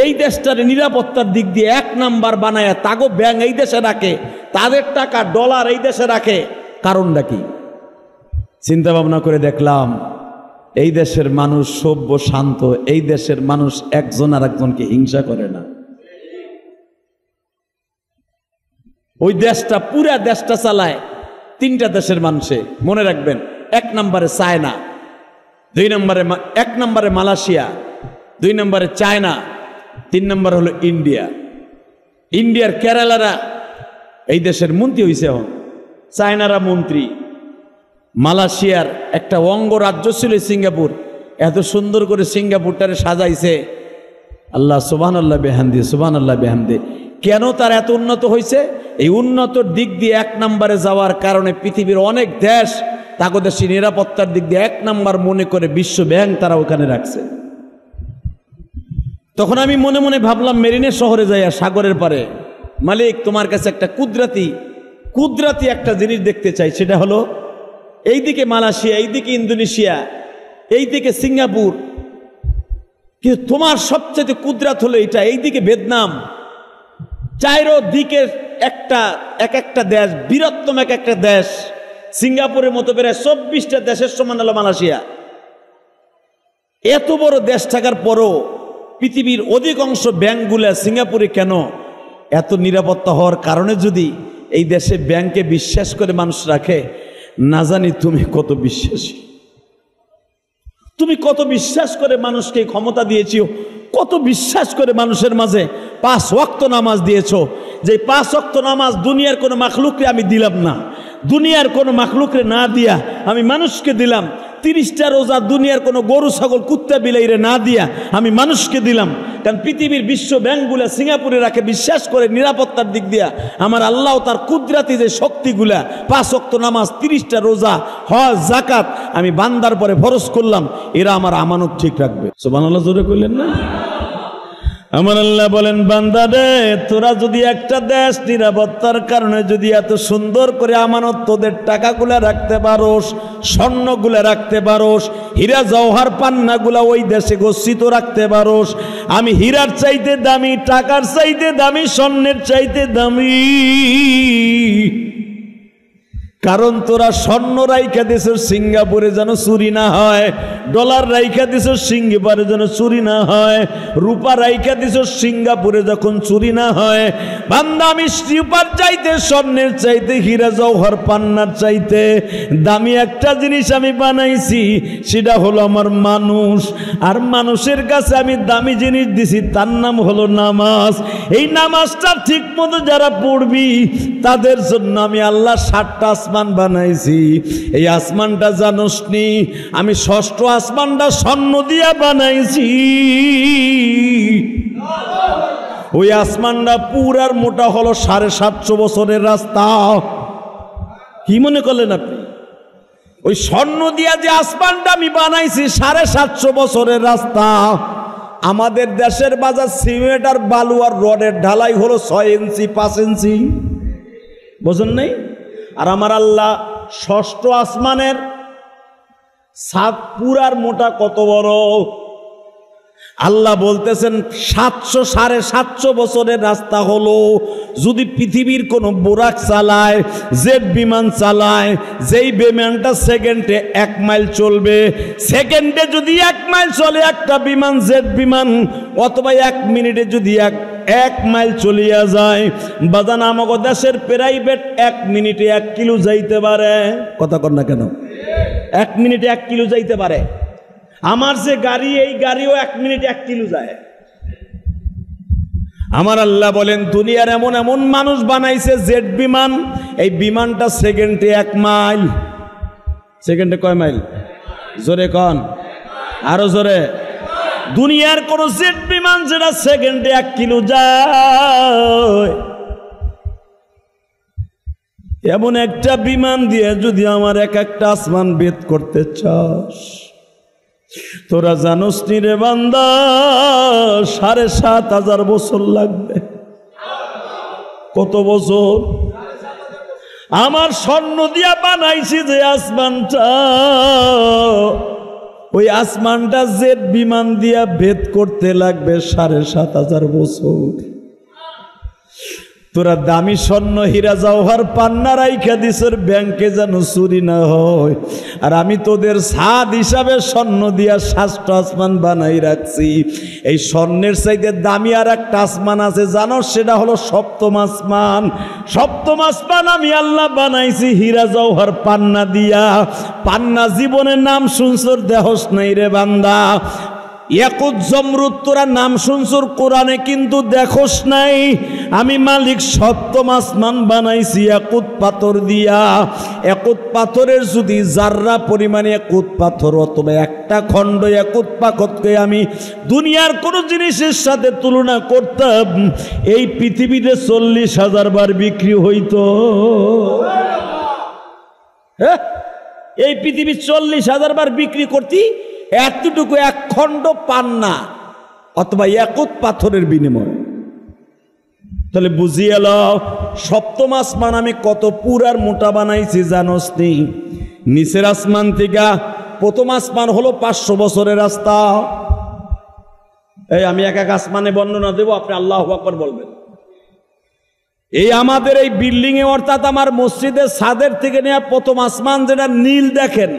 এই দেশটারে নিরাপত্তার দিক দিয়ে 1 নাম্বার বানায়, তাগো ব্যাংক এই দেশে রাখে, তাদের টাকা ডলার এই দেশে রাখে। কারণটা কি? চিন্তা ভাবনা করে দেখলাম, এই দেশের মানুষ সভ্য শান্ত, এই দেশের মানুষ একজন আর একজনকে হিংসা করে না। ওই দেশটা, পুরা দেশটা চালায় 3টা দেশের মানুষে, মনে রাখবেন। 1 নম্বরে চায়না, 1 নম্বরে মালয়েশিয়া, 2 নম্বরে চায়না, 3 নম্বর হলো ইন্ডিয়া। ইন্ডিয়ার কেরালারা এই দেশের মন্ত্রী হয়েছে, এখন চায়নারা মন্ত্রী। মালয়েশিয়ার একটা অঙ্গরাজ্য ছিল সিঙ্গাপুর, এত সুন্দর করে সিঙ্গাপুরটারে সাজাইছে। আল্লাহ সুবহানাল্লাহ বিহামদি, সুবহানাল্লাহ বিহামদি। কেন তার এত উন্নত হয়েছে? এই উন্নতর দিক দিয়ে 1 নম্বরে যাওয়ার কারণে পৃথিবীর অনেক দেশ তাকে দেশের নিরাপত্তার দিক দিয়ে 1 নম্বর মনে করে বিশ্ব ব্যাংক তারা ওখানে রাখছে। তখন আমি মনে মনে ভাবলাম, মেরিনা শহরে যাইয়া সাগরের পারে, মালিক তোমার কাছে একটা কুদরাতি একটা জিনিস দেখতে চাই। সেটা হলো এইদিকে মালয়েশিয়া, এইদিকে ইন্দোনেশিয়া, এইদিকে সিঙ্গাপুর, কিন্তু তোমার সবচেয়ে কুদরত হলো এটা, এইদিকে ভিয়েতনাম। চারিদিকে একটা দেশ, বৃহত্তম একটা দেশ। সিঙ্গাপুরের মতো প্রায় 24টা দেশের সমান হলো মালয়েশিয়া। এত বড় দেশ থাকার পরও পৃথিবীর অধিকাংশ ব্যাংকগুলা সিঙ্গাপুরে কেন? এত নিরাপত্তা হওয়ার কারণে যদি এই দেশে ব্যাংকে বিশ্বাস করে মানুষ রাখে, না জানি তুমি কত বিশ্বাসী, তুমি কত বিশ্বাস করে মানুষকে ক্ষমতা দিয়েছো, কত বিশ্বাস করে মানুষের মাঝে 5 ওয়াক্ত নামাজ দিয়েছো। যে 5 ওয়াক্ত নামাজ দুনিয়ার কোনো মাখলুকরে আমি দিলাম না, দুনিয়ার কোনো মাখলুকরে না দিয়া আমি মানুষকে দিলাম। 30টা রোজা দুনিয়ার কোনো গরু ছাগল কুত্তা বিলাইরে না দিয়া আমি মানুষকে দিলাম। কারণ পৃথিবীর বিশ্ব ব্যাংকগুলা সিঙ্গাপুরে রাখে বিশ্বাস করে নিরাপত্তার দিক দিয়া। আমার আল্লাহ তার কুদরাতি যে শক্তিগুলা, 5 ওয়াক্ত নামাজ, 30টা রোজা, হজ, যাকাত আমি বান্দার পরে ফরজ করলাম, এরা আমার আমানত ঠিক রাখবে। সুবহানাল্লাহ জোরে কইলেন না? আমার আল্লাহ বলেন, বান্দা রে, তোরা যদি একটা দেশ নিরাপত্তার কারণে যদি এত সুন্দর করে আমানত তোদের টাকাগুলা রাখতে পারোস, স্বর্ণগুলা রাখতে পারোস, হীরা জওহর পান্নাগুলা ওই দেশে গচ্ছিত রাখতে পারোস, আমি হীরার চাইতে দামি, টাকার চাইতে দামি, স্বর্ণের চাইতে দামি। কারণ তোরা স্বর্ণ রাইখা দিছ সিঙ্গাপুরে যেন চুরি না হয়, ডলার রাইখা দিছ সিঙ্গাপুরে যেন চুরি না হয়, রূপা রাইখা দিছ সিঙ্গাপুরে যখন চুরি না হয়। বান্দা, আমি রূপার চাইতে, স্বর্ণের চাইতে, হীরা জওহর পান্নার চাইতে দামি একটা জিনিস আমি বানাইছি, সেটা হলো আমার মানুষ। আর মানুষের কাছে আমি দামি জিনিস দিছি, তার নাম হলো নামাজ। এই নামাজটা ঠিক মতো যারা পড়বি তাদের জন্য আমি আল্লাহ 7টা আসমান বানাইছি। এই আসমানটা জানোস নি, আমি 6ষ্ঠ আসমানটা স্বর্ণ দিয়া বানাইছি। ওই আসমানটা পুরার মোটা হলো 750 বছরের রাস্তা। কি মনে করলেন আপনি? ওই স্বর্ণ দিয়া যে আসমানটা আমি বানাইছি, 750 বছরের রাস্তা। আমাদের দেশের বাজার সিমেন্ট আর বালু আর রডের ঢালাই হলো 6 ইঞ্চি 5 ইঞ্চি, বোঝেন নাই? আর আমার আল্লাহ 6ষ্ঠ আসমানের ছাদ পুরার মোটা কত বড়? আল্লাহ বলতেছেন 700-750 বছরের রাস্তা হলো। যদি পৃথিবীর কোনো বোরাক চালায়, জেট বিমান চালায়, যেই বিমানটা সেকেন্ডে 1 মাইল চলবে, সেকেন্ডে যদি 1 মাইল চলে একটা বিমান, জেট বিমান, অথবা 1 মিনিটে যদি এক মাইল চলিয়া যায়, বাজান আমাদের দেশের প্রাইভেট 1 মিনিটে 1 কিলো যাইতে পারে। কথা কর না কেন? 1 মিনিটে 1 কিলো যাইতে পারে। আমার যে গাড়ি, এই গাড়িও 1 মিনিটে 1 কিলো যায়। আমার আল্লাহ বলেন দুনিয়ার এমন এমন মানুষ বানাইছে জেট বিমান, এই বিমানটা সেকেন্ডে 1 মাইল। সেকেন্ডে কয় মাইল? জোরে কন, আরো জোরে। দুনিয়ার কোন জেট বিমান যেটা সেকেন্ডে 1 কিলো যায়, এমন একটা বিমান দিয়ে যদি আমার একটা আসমান ভেদ করতে চাস, তোরা জানোস নি রে বান্দা, 7,500 বছর লাগবে। কত বছর? আমার স্বর্ণ দিয়া বানাইছি যে আসমানটা, ওই আসমানটা জেট বিমান দিয়া ভেদ করতে লাগবে 7,500 বছর। তোরা দামি স্বর্ণ হীরা জওহর পান্না রাইখা দিছর ব্যাংকে যেন চুরি না হয়, আর আমি তোদের ছাদ হিসাবে স্বর্ণ দিয়া 7টা আসমান বানাই রাখছি। এই স্বর্ণের চাইতে দামি আর একটা আসমান আছে জানো, সেটা হলো 7ম আসমান। 7ম আসমান আমি আল্লাহ বানাইছি হীরা জওহর পান্না দিয়া। পান্না জীবনের নাম শুনছর দেহস নাই রে বান্দা। ইয়াকুত জমরুদ তোরা নাম শুনছর কোরআনে, কিন্তু দেখোস নাই। আমি মালিক 7ম আসমান বানাইছি ইয়াকুত পাথর দিয়া। ইয়াকুত পাথরের যদি জাররা পরিমাণে ইয়াকুত পাথর অথবা একটা খণ্ড ইয়াকুত পাথরকে আমি দুনিয়ার কোনো জিনিসের সাথে তুলনা করতাম, এই পৃথিবীতে 40,000 বার বিক্রি হইতো। হ্যাঁ, এই পৃথিবী 40,000 বার বিক্রি করতি এতটুকু 1 খণ্ড পান্না অথবা ইয়াকুত পাথরের বিনিময়। তাহলে বুঝিয়ে লও 7ম আসমান আমি কত পুরার মোটা বানাইছি জানোস নি? নিচের আসমান থেকে 1ম আসমান হলো 500 বছরের রাস্তা। এই আমি এক আসমানে বর্ণনা দেব, আপনি আল্লাহু আকবার বলবেন। এই আমাদের এই বিল্ডিং এ, অর্থাৎ আমার মসজিদের ছাদের থেকে নিয়ে 1ম আসমান যেটা নীল দেখেন,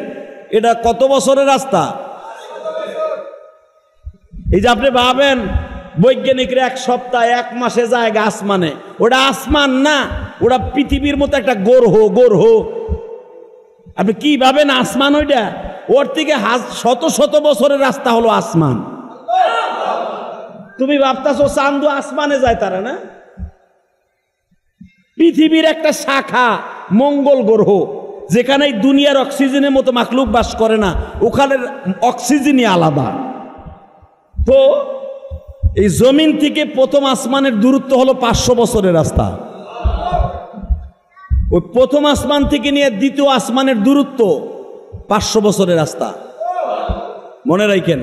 এটা কত বছরের রাস্তা? এই যে আপনি ভাবেন বৈজ্ঞানিকরা 1 সপ্তাহ 1 মাসে যায় আসমানে, ওটা আসমান না, ওটা পৃথিবীর মতো একটা গ্রহ। আপনি কি ভাবেন আসমান? ওইটা ওর থেকে শত শত বছরের রাস্তা হলো আসমান। তুমি ভাবতাছো চাঁদ আসমানে যায়, তারা না। পৃথিবীর একটা শাখা মঙ্গল গ্রহ, যেখানে দুনিয়ার অক্সিজেনের মতো মাখলুক বাস করে না, ওখানের অক্সিজেনই আলাদা। তো এই জমিন থেকে 1ম আসমানের দূরত্ব হলো 500 বছরের রাস্তা। ওই 1ম আসমান থেকে নিয়ে 2য় আসমানের দূরত্ব 500 বছরের রাস্তা। মনে রাখেন,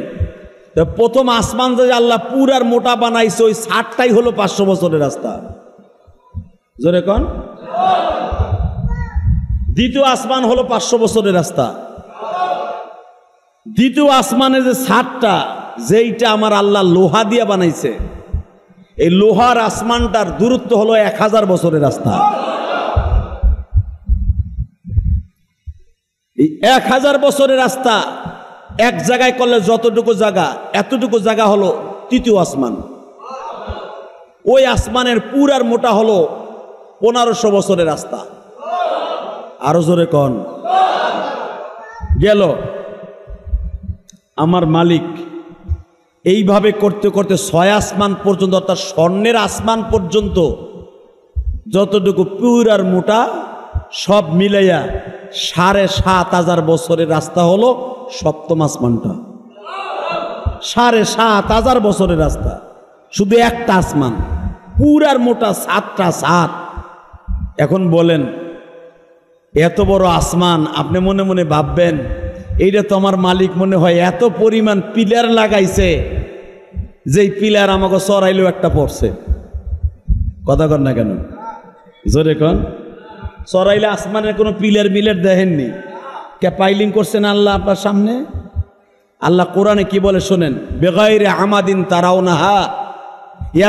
1ম আসমান যে আল্লাহ পুরার মোটা বানাইছে, ওই 60টাই হলো 500 বছরের রাস্তা। জোরে কন। 2য় আসমান হলো 500 বছরের রাস্তা। 2য় আসমানের যে 60টা, যেইটা আমার আল্লাহ লোহা দিয়ে বানাইছে, এই লোহার আসমানটার দূরত্ব হলো 1000 বছরের রাস্তা। এই 1000 বছরের রাস্তা এক জায়গায় করলে যতটুকু জায়গা, এতটুকু জায়গা হলো 3য় আসমান। ওই আসমানের পুরার মোটা হলো 1500 বছরের রাস্তা। আরো জোরে কন। গেল আমার মালিক এইভাবে করতে করতে 6 আসমান পর্যন্ত, অর্থাৎ স্বর্ণের আসমান পর্যন্ত যতটুকু পুরার মোটা সব মিলাইয়া 7,500 বছরের রাস্তা হলো 7ম আসমানটা। 7,500 বছরের রাস্তা, শুধু একটা আসমান, পুরার মোটা 7টা ছাদ। এখন বলেন এত বড় আসমান, আপনি মনে মনে ভাববেন এইটা তো আমার মালিক মনে হয় এত পরিমাণ পিলার লাগাইছে, যেই পিলার আমাকে চড়াইলেও একটা পড়ছে। কথা কন না কেন? জোরে কন। চড়াইলে আসমানের কোনো পিলার দেখেননি পাইলিং করছেন আল্লাহ আপনার সামনে? আল্লাহ কোরআনে কি বলে শোনেন, বেগাইরে আমাদিন তারাউনাহা,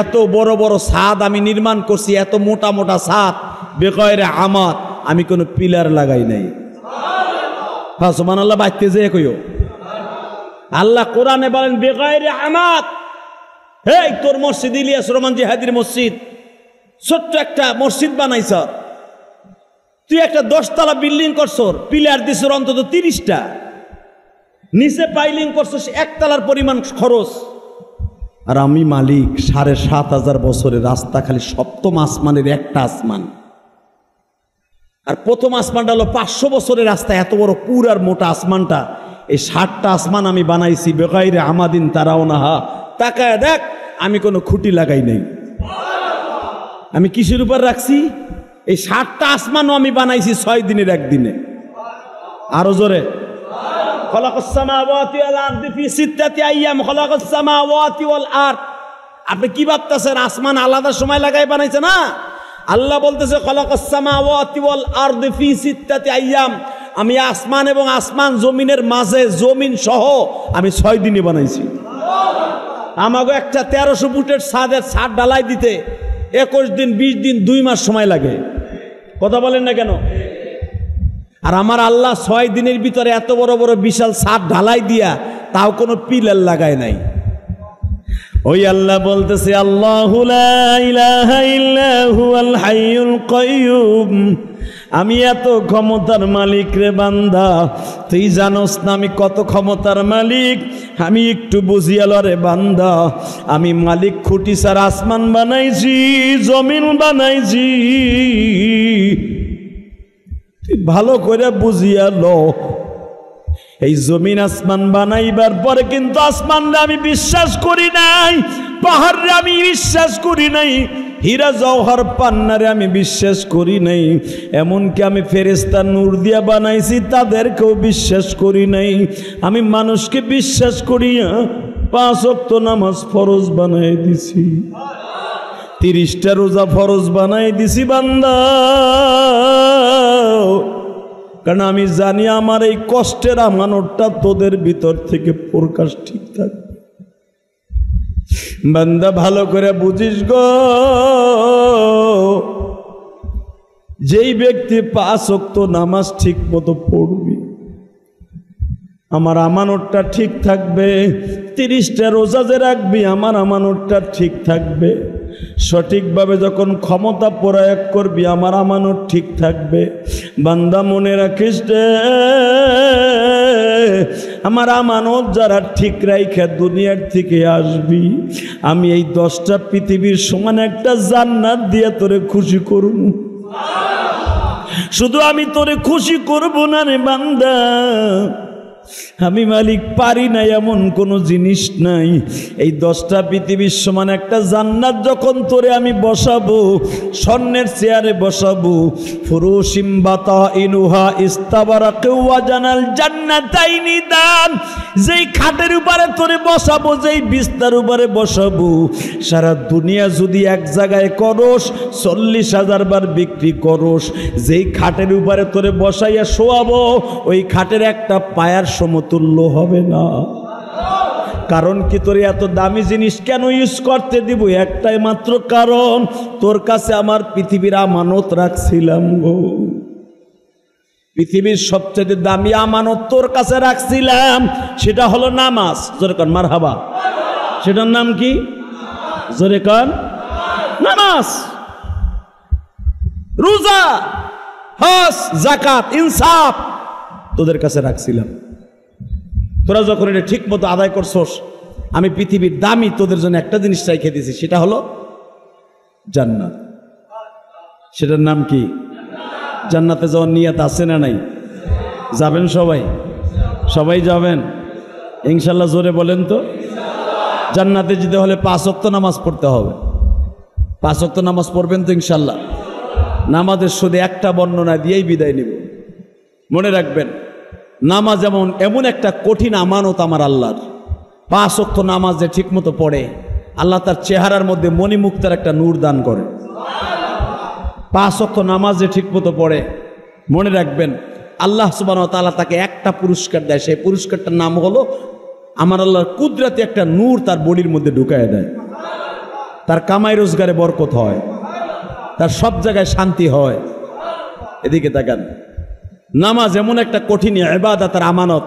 এত বড় বড় ছাদ আমি নির্মাণ করছি, এত মোটা মোটা ছাদ, বেগাইরে আমাদ, আমি কোনো পিলার লাগাই নাই। হ্যাঁ সুবহানাল্লাহ, বাইতে যে কইও। আল্লাহ কোরআনে বলেন বেগাইরে আমাদ। এই তোর মসজিদ ইলিয়াস রহমান জিহাদির মসজিদ, ছোট্ট একটা মসজিদ বানাইছ, তুই একটা 10 তলা বিল্ডিং করছ, পিলার দিছ অন্তত 30টা, নিচে পাইলিং করছিস 1 তলার পরিমাণ খরচ। আর আমি মালিক 7,500 বছরের রাস্তা, খালি সপ্তম আসমানের একটা আসমান, আর প্রথম আসমানটা হলো 500 বছরের রাস্তা। এত বড় পুরার মোটা আসমানটা, এই 60টা আসমান আমি বানাইছি বেগাইরে আমাদিন তারাউনাহা। তাকায় দেখ, আমি কোনো খুঁটি লাগাই নাই। আমি কিসের উপর রাখছি? এই 60টা আসমানও আমি বানাইছি 6 দিনের একদিনে। আরো জোরে, খালাকাস সামাওয়াতি ওয়াল আরদি ফি 6 আইয়াম খালাকাস সামাওয়াতি ওয়াল আরদ। আপনি কি ভাবতেছেন আসমান আলাদা সময় লাগাই বানাইছে? না, আল্লাহ বলতেছে খালাকাস সামাওয়াতি ওয়াল আরদি ফি 6 আইয়াম, আমি আসমান এবং আসমান জমিনের মাঝে, জমিন সহ আমি 6 দিনে বানাইছি। আমাকে একটা 1300 ফুটের ছাদের ছাদ ঢালাই দিতে 21 দিন, 20 দিন, 2 মাস সময় লাগে। কথা বলেন না কেন? আর আমার আল্লাহ 6 দিনের ভিতরে এত বড় বড় বিশাল ছাদ ঢালাই দিয়া তাও কোনো পিলার লাগায় নাই। ওই আল্লাহ বলতেছে আল্লাহু লা ইলাহা ইল্লা হুয়াল হাইয়ুল কাইয়্যুম, আমি এত ক্ষমতার মালিক রে বান্দা, তুই জানোস না আমি কত ক্ষমতার মালিক? আমি একটু বুঝিয়াল রে বান্দা, আমি মালিক খুঁটি সার আসমান বানাইছি, জমিন বানাইছি, তুই ভালো করে বুঝিয়াল। এই জমিন আসমান বানাইবার পরে কিন্তু আসমানরে আমি বিশ্বাস করি নাই, পাহাড়রে আমি বিশ্বাস করি নাই, হীরা জওহর পান্নারে আমি বিশ্বাস করি নাই, এমনকি আমি ফেরেশতা নূর দিয়া বানাইছি তাদেরকেও বিশ্বাস করি নাই। আমি মানুষকে বিশ্বাস করিয়া 5 ওয়াক্ত নামাজ ফরজ বানাই দিছি, 30টা রোজা ফরজ বানাই দিছি বান্দা। কারণ আমি জানি আমার এই কষ্টের আমানতটা তোদের ভিতর থেকে প্রকাশ ঠিক থাকবে। বান্দা ভালো করে বুঝিস গো, যেই ব্যক্তি 5 ওয়াক্ত নামাজ ঠিক মতো পড়বি, আমার আমানতটা ঠিক থাকবে। 30টা রোজা যে রাখবি, আমার আমানতটা ঠিক থাকবে। সঠিকভাবে যখন ক্ষমতা প্রয়োগ করবি, আমার আমানত ঠিক থাকবে। বান্দা মনে রাখিস রে, আমার আমানত যারা ঠিক রাইখা দুনিয়ার থেকে আসবি, আমি এই 10টা পৃথিবীর সমান একটা জান্নাত দিয়ে তোরে খুশি করব। শুধু আমি তোরে খুশি করব না রে বান্দা, আমি মালিক পারি না এমন কোনো জিনিস নাই। এই 10টা পৃথিবীর সমান একটা জান্নাত যখন তোরে আমি বসাবো, স্বর্ণের চেয়ারে বসাবো, ফুরুশিম বাতাইনুহা ইস্তাবারাকু ওয়া জানাল জান্নাতাইনি দান, যেই খাটের উপরে তোরে বসাবো, যেই বিছনার উপরে বসাবো, সারা দুনিয়া যদি এক জায়গায় করস, 40,000 বার বিক্রি করস, যেই খাটের উপরে তোরে বসাইয়া শোয়াবো, ওই খাটের একটা পায়ার সমতুল্য হবে না। কারণ কি, তোর এত দামি জিনিস কেন ইউজ করতে দিব? একটাই মাত্র কারণ, তোর কাছে আমার পৃথিবীর আমানত রাখছিলাম গো। পৃথিবীর সবচেয়ে দামি আমানত তোর কাছে রাখছিলাম, সেটা হলো নামাজ। জোরে কর মারহাবা। সেটার নাম কি? জোরে কর নামাজ। রোজা, হজ, যাকাত, ইনসাফ তোদের কাছে রাখছিলাম। তোরা যখন এটা ঠিক মতো আদায় করছস, আমি পৃথিবীর দামি তোদের জন্য একটা জিনিস রেখে দিয়েছি, সেটা হলো জান্নাত। সেটার নাম কি? জান্নাতে যাওয়ার নিয়ত আছে না নাই? যাবেন সবাই? সবাই যাবেন ইনশাল্লাহ? জোরে বলেন তো। জান্নাতে যেতে হলে 5 ওয়াক্ত নামাজ পড়তে হবে। 5 ওয়াক্ত নামাজ পড়বেন তো ইনশাল্লাহ? নামাজের শুধু একটা বর্ণনা দিয়েই বিদায় নিব। মনে রাখবেন, নামাজ এমন একটা কঠিন আমানত আমার আল্লাহর। 5 ওয়াক্ত নামাজ যে ঠিক মতো পড়ে, আল্লাহ তার চেহারার মধ্যে মণিমুক্তার একটা নূর দান করে। 5 ওয়াক্ত নামাজ যে ঠিক মতো পড়ে, মনে রাখবেন আল্লাহ সুবহানাহু ওয়া তাআলা তাকে একটা পুরস্কার দেয়, সেই পুরস্কারটার নাম হলো আমার আল্লাহর কুদরতে একটা নূর তার বডির মধ্যে ঢুকায় দেয়। তার কামাই রোজগারে বরকত হয়, তার সব জায়গায় শান্তি হয়। এদিকে তাকান, নামাজ এমন একটা কঠিন ইবাদত আর আমানত।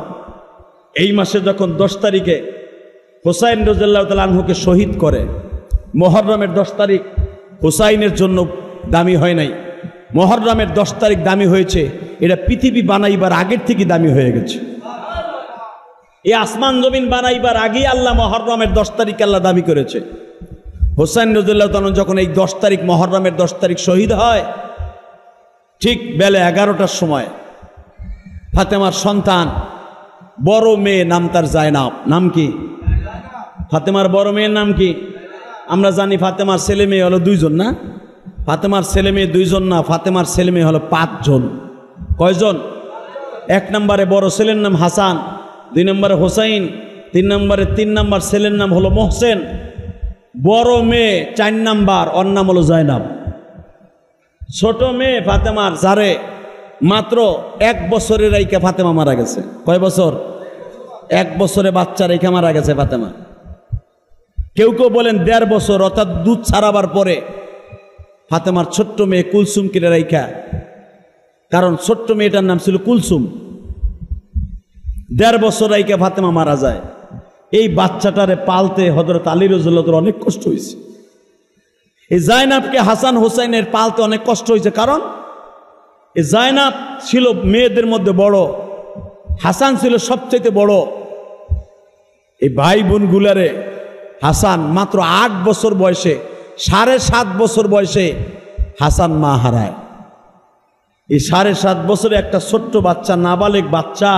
এই মাসে যখন 10 তারিখে হুসাইন রাদিয়াল্লাহু তাআলা আনহুকে শহীদ করে, মুহররমের 10 তারিখ হুসাইনের জন্য দামি হয় নাই, মুহররমের 10 তারিখ দামি হয়েছে। এটা পৃথিবী বানাইবার আগের থেকে দামি হয়ে গেছে। এই আসমান জমিন বানাইবার আগেই আল্লাহ মুহররমের 10 তারিখ আল্লাহ দাবি করেছে। হুসাইন রাদিয়াল্লাহু তাআলা যখন এই 10 তারিখ মুহররমের 10 তারিখ শহীদ হয়, ঠিক বেলা 11টার সময় ফাতেমার সন্তান বড় মেয়ে, নাম তার জায়নাব। নাম কি? ফাতেমার বড় মেয়ের নাম কি? আমরা জানি ফাতেমার ছেলে মেয়ে হলো 2 জন না? ফাতেমার ছেলে মেয়ে 2 জন না, ফাতেমার ছেলে মেয়ে হলো 5 জন। কয়জন? 1 নম্বরে বড় ছেলের নাম হাসান, 2 নম্বরে হোসাইন, 3 নম্বর ছেলের নাম হলো মোহসেন। বড় মেয়ে 4 নম্বর, ওর নাম হলো জায়নাব। ছোট মেয়ে ফাতেমার যারে মাত্র 1 বছরের রাইকা ফাতেমা মারা গেছে। কয় বছর? 1 বছরে বাচ্চা রেখে মারা গেছে ফাতেমা। কেউ কেউ বলেন 1.5 বছর, অর্থাৎ দুধ ছাড়াবার পরে ফাতেমার ছোট্ট মেয়ে কুলসুম কিনে রাইখা, কারণ ছোট্ট মেয়েটার নাম ছিল কুলসুম। 1.5 বছর রাইকা ফাতেমা মারা যায়। এই বাচ্চাটারে পালতে হযরত আলী রাদিয়াল্লাহু তাআলা অনেক কষ্ট হয়েছে। এই জায়নাবকে হাসান হোসাইনের পালতে অনেক কষ্ট হয়েছে, কারণ এই জায়নাব ছিল মেয়েদের মধ্যে বড়, হাসান ছিল সবচেয়ে বড়। এই ভাই বোন গুলারে হাসান মাত্র 8 বছর বয়সে, 7.5 বছর বয়সে হাসান মা হারায়। এই 7.5 বছরে একটা ছোট্ট বাচ্চা, নাবালেগ বাচ্চা,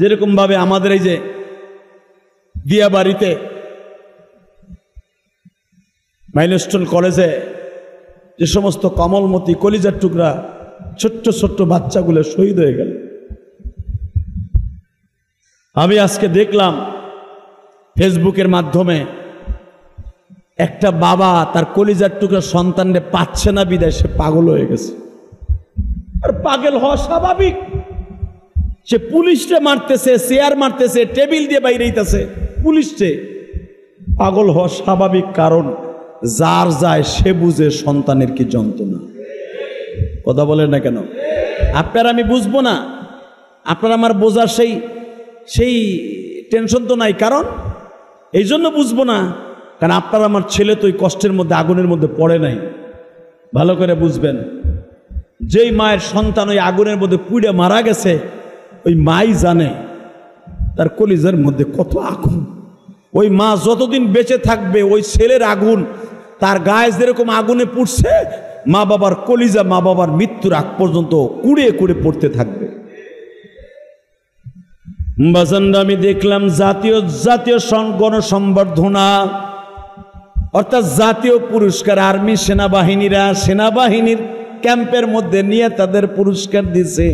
যেরকম ভাবে আমাদের এই যে দিয়া বাড়িতে মাইলস্টোন কলেজে যে সমস্ত কমলমতি কলিজার টুকরা ছোট্ট ছোট্ট বাচ্চাগুলো শহীদ হয়ে গেল। আমি আজকে দেখলাম ফেসবুকের মাধ্যমে একটা বাবা তার কলিজার টুকরা সন্তানরে পাচ্ছে না বিদায় সে পাগল হয়ে গেছে। আর পাগল হওয়া স্বাভাবিক। সে পুলিশে মারতেছে, চেয়ার মারতেছে, টেবিল দিয়ে বাইরেইতেছে, পুলিশে। পাগল হওয়া স্বাভাবিক, কারণ যার যায় সে বুঝে সন্তানের কি যন্ত্রণা। কথা বলেন না কেন? আপনার আমি বুঝবো না, আপনার আমার বোঝার সেই টেনশন তো নাই। কারণ এই জন্য বুঝবো না, কারণ আপনার আমার ছেলে তো ওই কষ্টের মধ্যে, আগুনের মধ্যে পড়ে নাই। ভালো করে বুঝবেন, যেই মায়ের সন্তান ওই আগুনের মধ্যে পুড়ে মারা গেছে, ওই মাই জানে তার কলিজার মধ্যে কত আগুন। ওই মা যতদিন বেঁচে থাকবে, ওই ছেলের আগুন তার গায়ে যেরকম আগুনে পুড়ছে, মা বাবার কলিজা মা বাবার মৃত্যুর আগ পর্যন্ত কুড়ে কুড়ে পড়তে থাকবে। বাজানরা, আমি দেখলাম জাতীয় গণসংবর্ধনা অর্থাৎ জাতীয় পুরস্কার আর্মি সেনাবাহিনীর ক্যাম্পের মধ্যে নিয়ে তাদের পুরস্কার দিছে,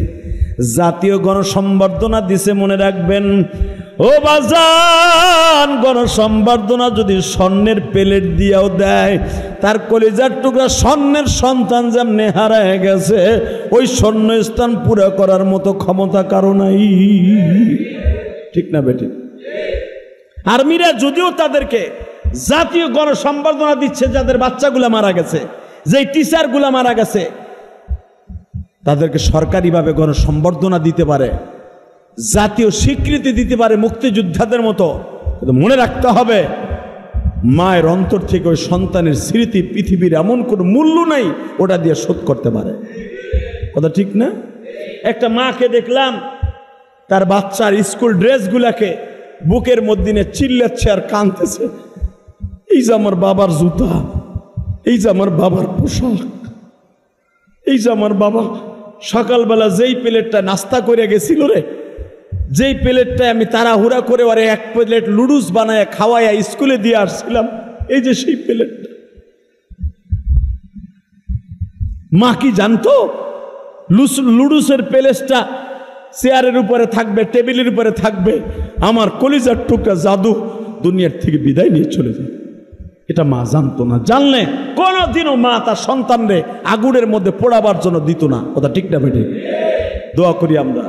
জাতীয় গণসংবর্ধনা দিছে। মনে রাখবেন ও বাজান, গণসংবর্ধনা যদি স্বর্ণের প্লেট দিয়েও দেয়, তার কলিজার টুকরা স্বর্ণের সন্তান যেমনে হারায় গেছে, ওই স্বর্ণ স্থান পুরো করার মতো ক্ষমতা কারো নাই। ঠিক না বেটি? আর্মিরা যদিও তাদেরকে জাতীয় গণসংবর্ধনা দিচ্ছে, যাদের বাচ্চাগুলা মারা গেছে, যেই টিচারগুলা মারা গেছে, তাদেরকে সরকারিভাবে গণসংবর্ধনা দিতে পারে, জাতীয় স্বীকৃতি দিতে পারে মুক্তিযোদ্ধাদের মতো। কিন্তু মনে রাখতে হবে, মায়ের অন্তর থেকে ওই সন্তানের স্মৃতি পৃথিবীর এমন কোনো মূল্য নাই ওটা দিয়ে শোধ করতে পারে। কথা ঠিক না? একটা মাকে দেখলাম তার বাচ্চার স্কুল ড্রেসগুলাকে বুকের মধ্যে নিয়ে চিল্লাচ্ছে আর কাঁদতেছে, এই যে আমার বাবার জুতা, এই যে আমার বাবার পোশাক, এই যে আমার বাবা সকালবেলা যেই প্লেটটা নাস্তা করে গেছিল রে, যেই প্লেটটায় আমি তাড়াহুড়া করে ওরে 1 প্লেট লুডুস বানায় খাওয়াইয়া স্কুলে দিয়ে আসছিলাম, এই যে সেই প্লেটটা। মা কি জানতো লুডুসের প্লেটটা চেয়ারের উপরে থাকবে, টেবিলের উপরে থাকবে, আমার কলিজার টুকরা জাদু দুনিয়ার থেকে বিদায় নিয়ে চলে যাবে? এটা মা জানতো না। জানলে কোনোদিনও মা তার সন্তানরে আগুনের মধ্যে পোড়াবার জন্য দিত না। কথা ঠিক না বেটে? দোয়া করি আমরা,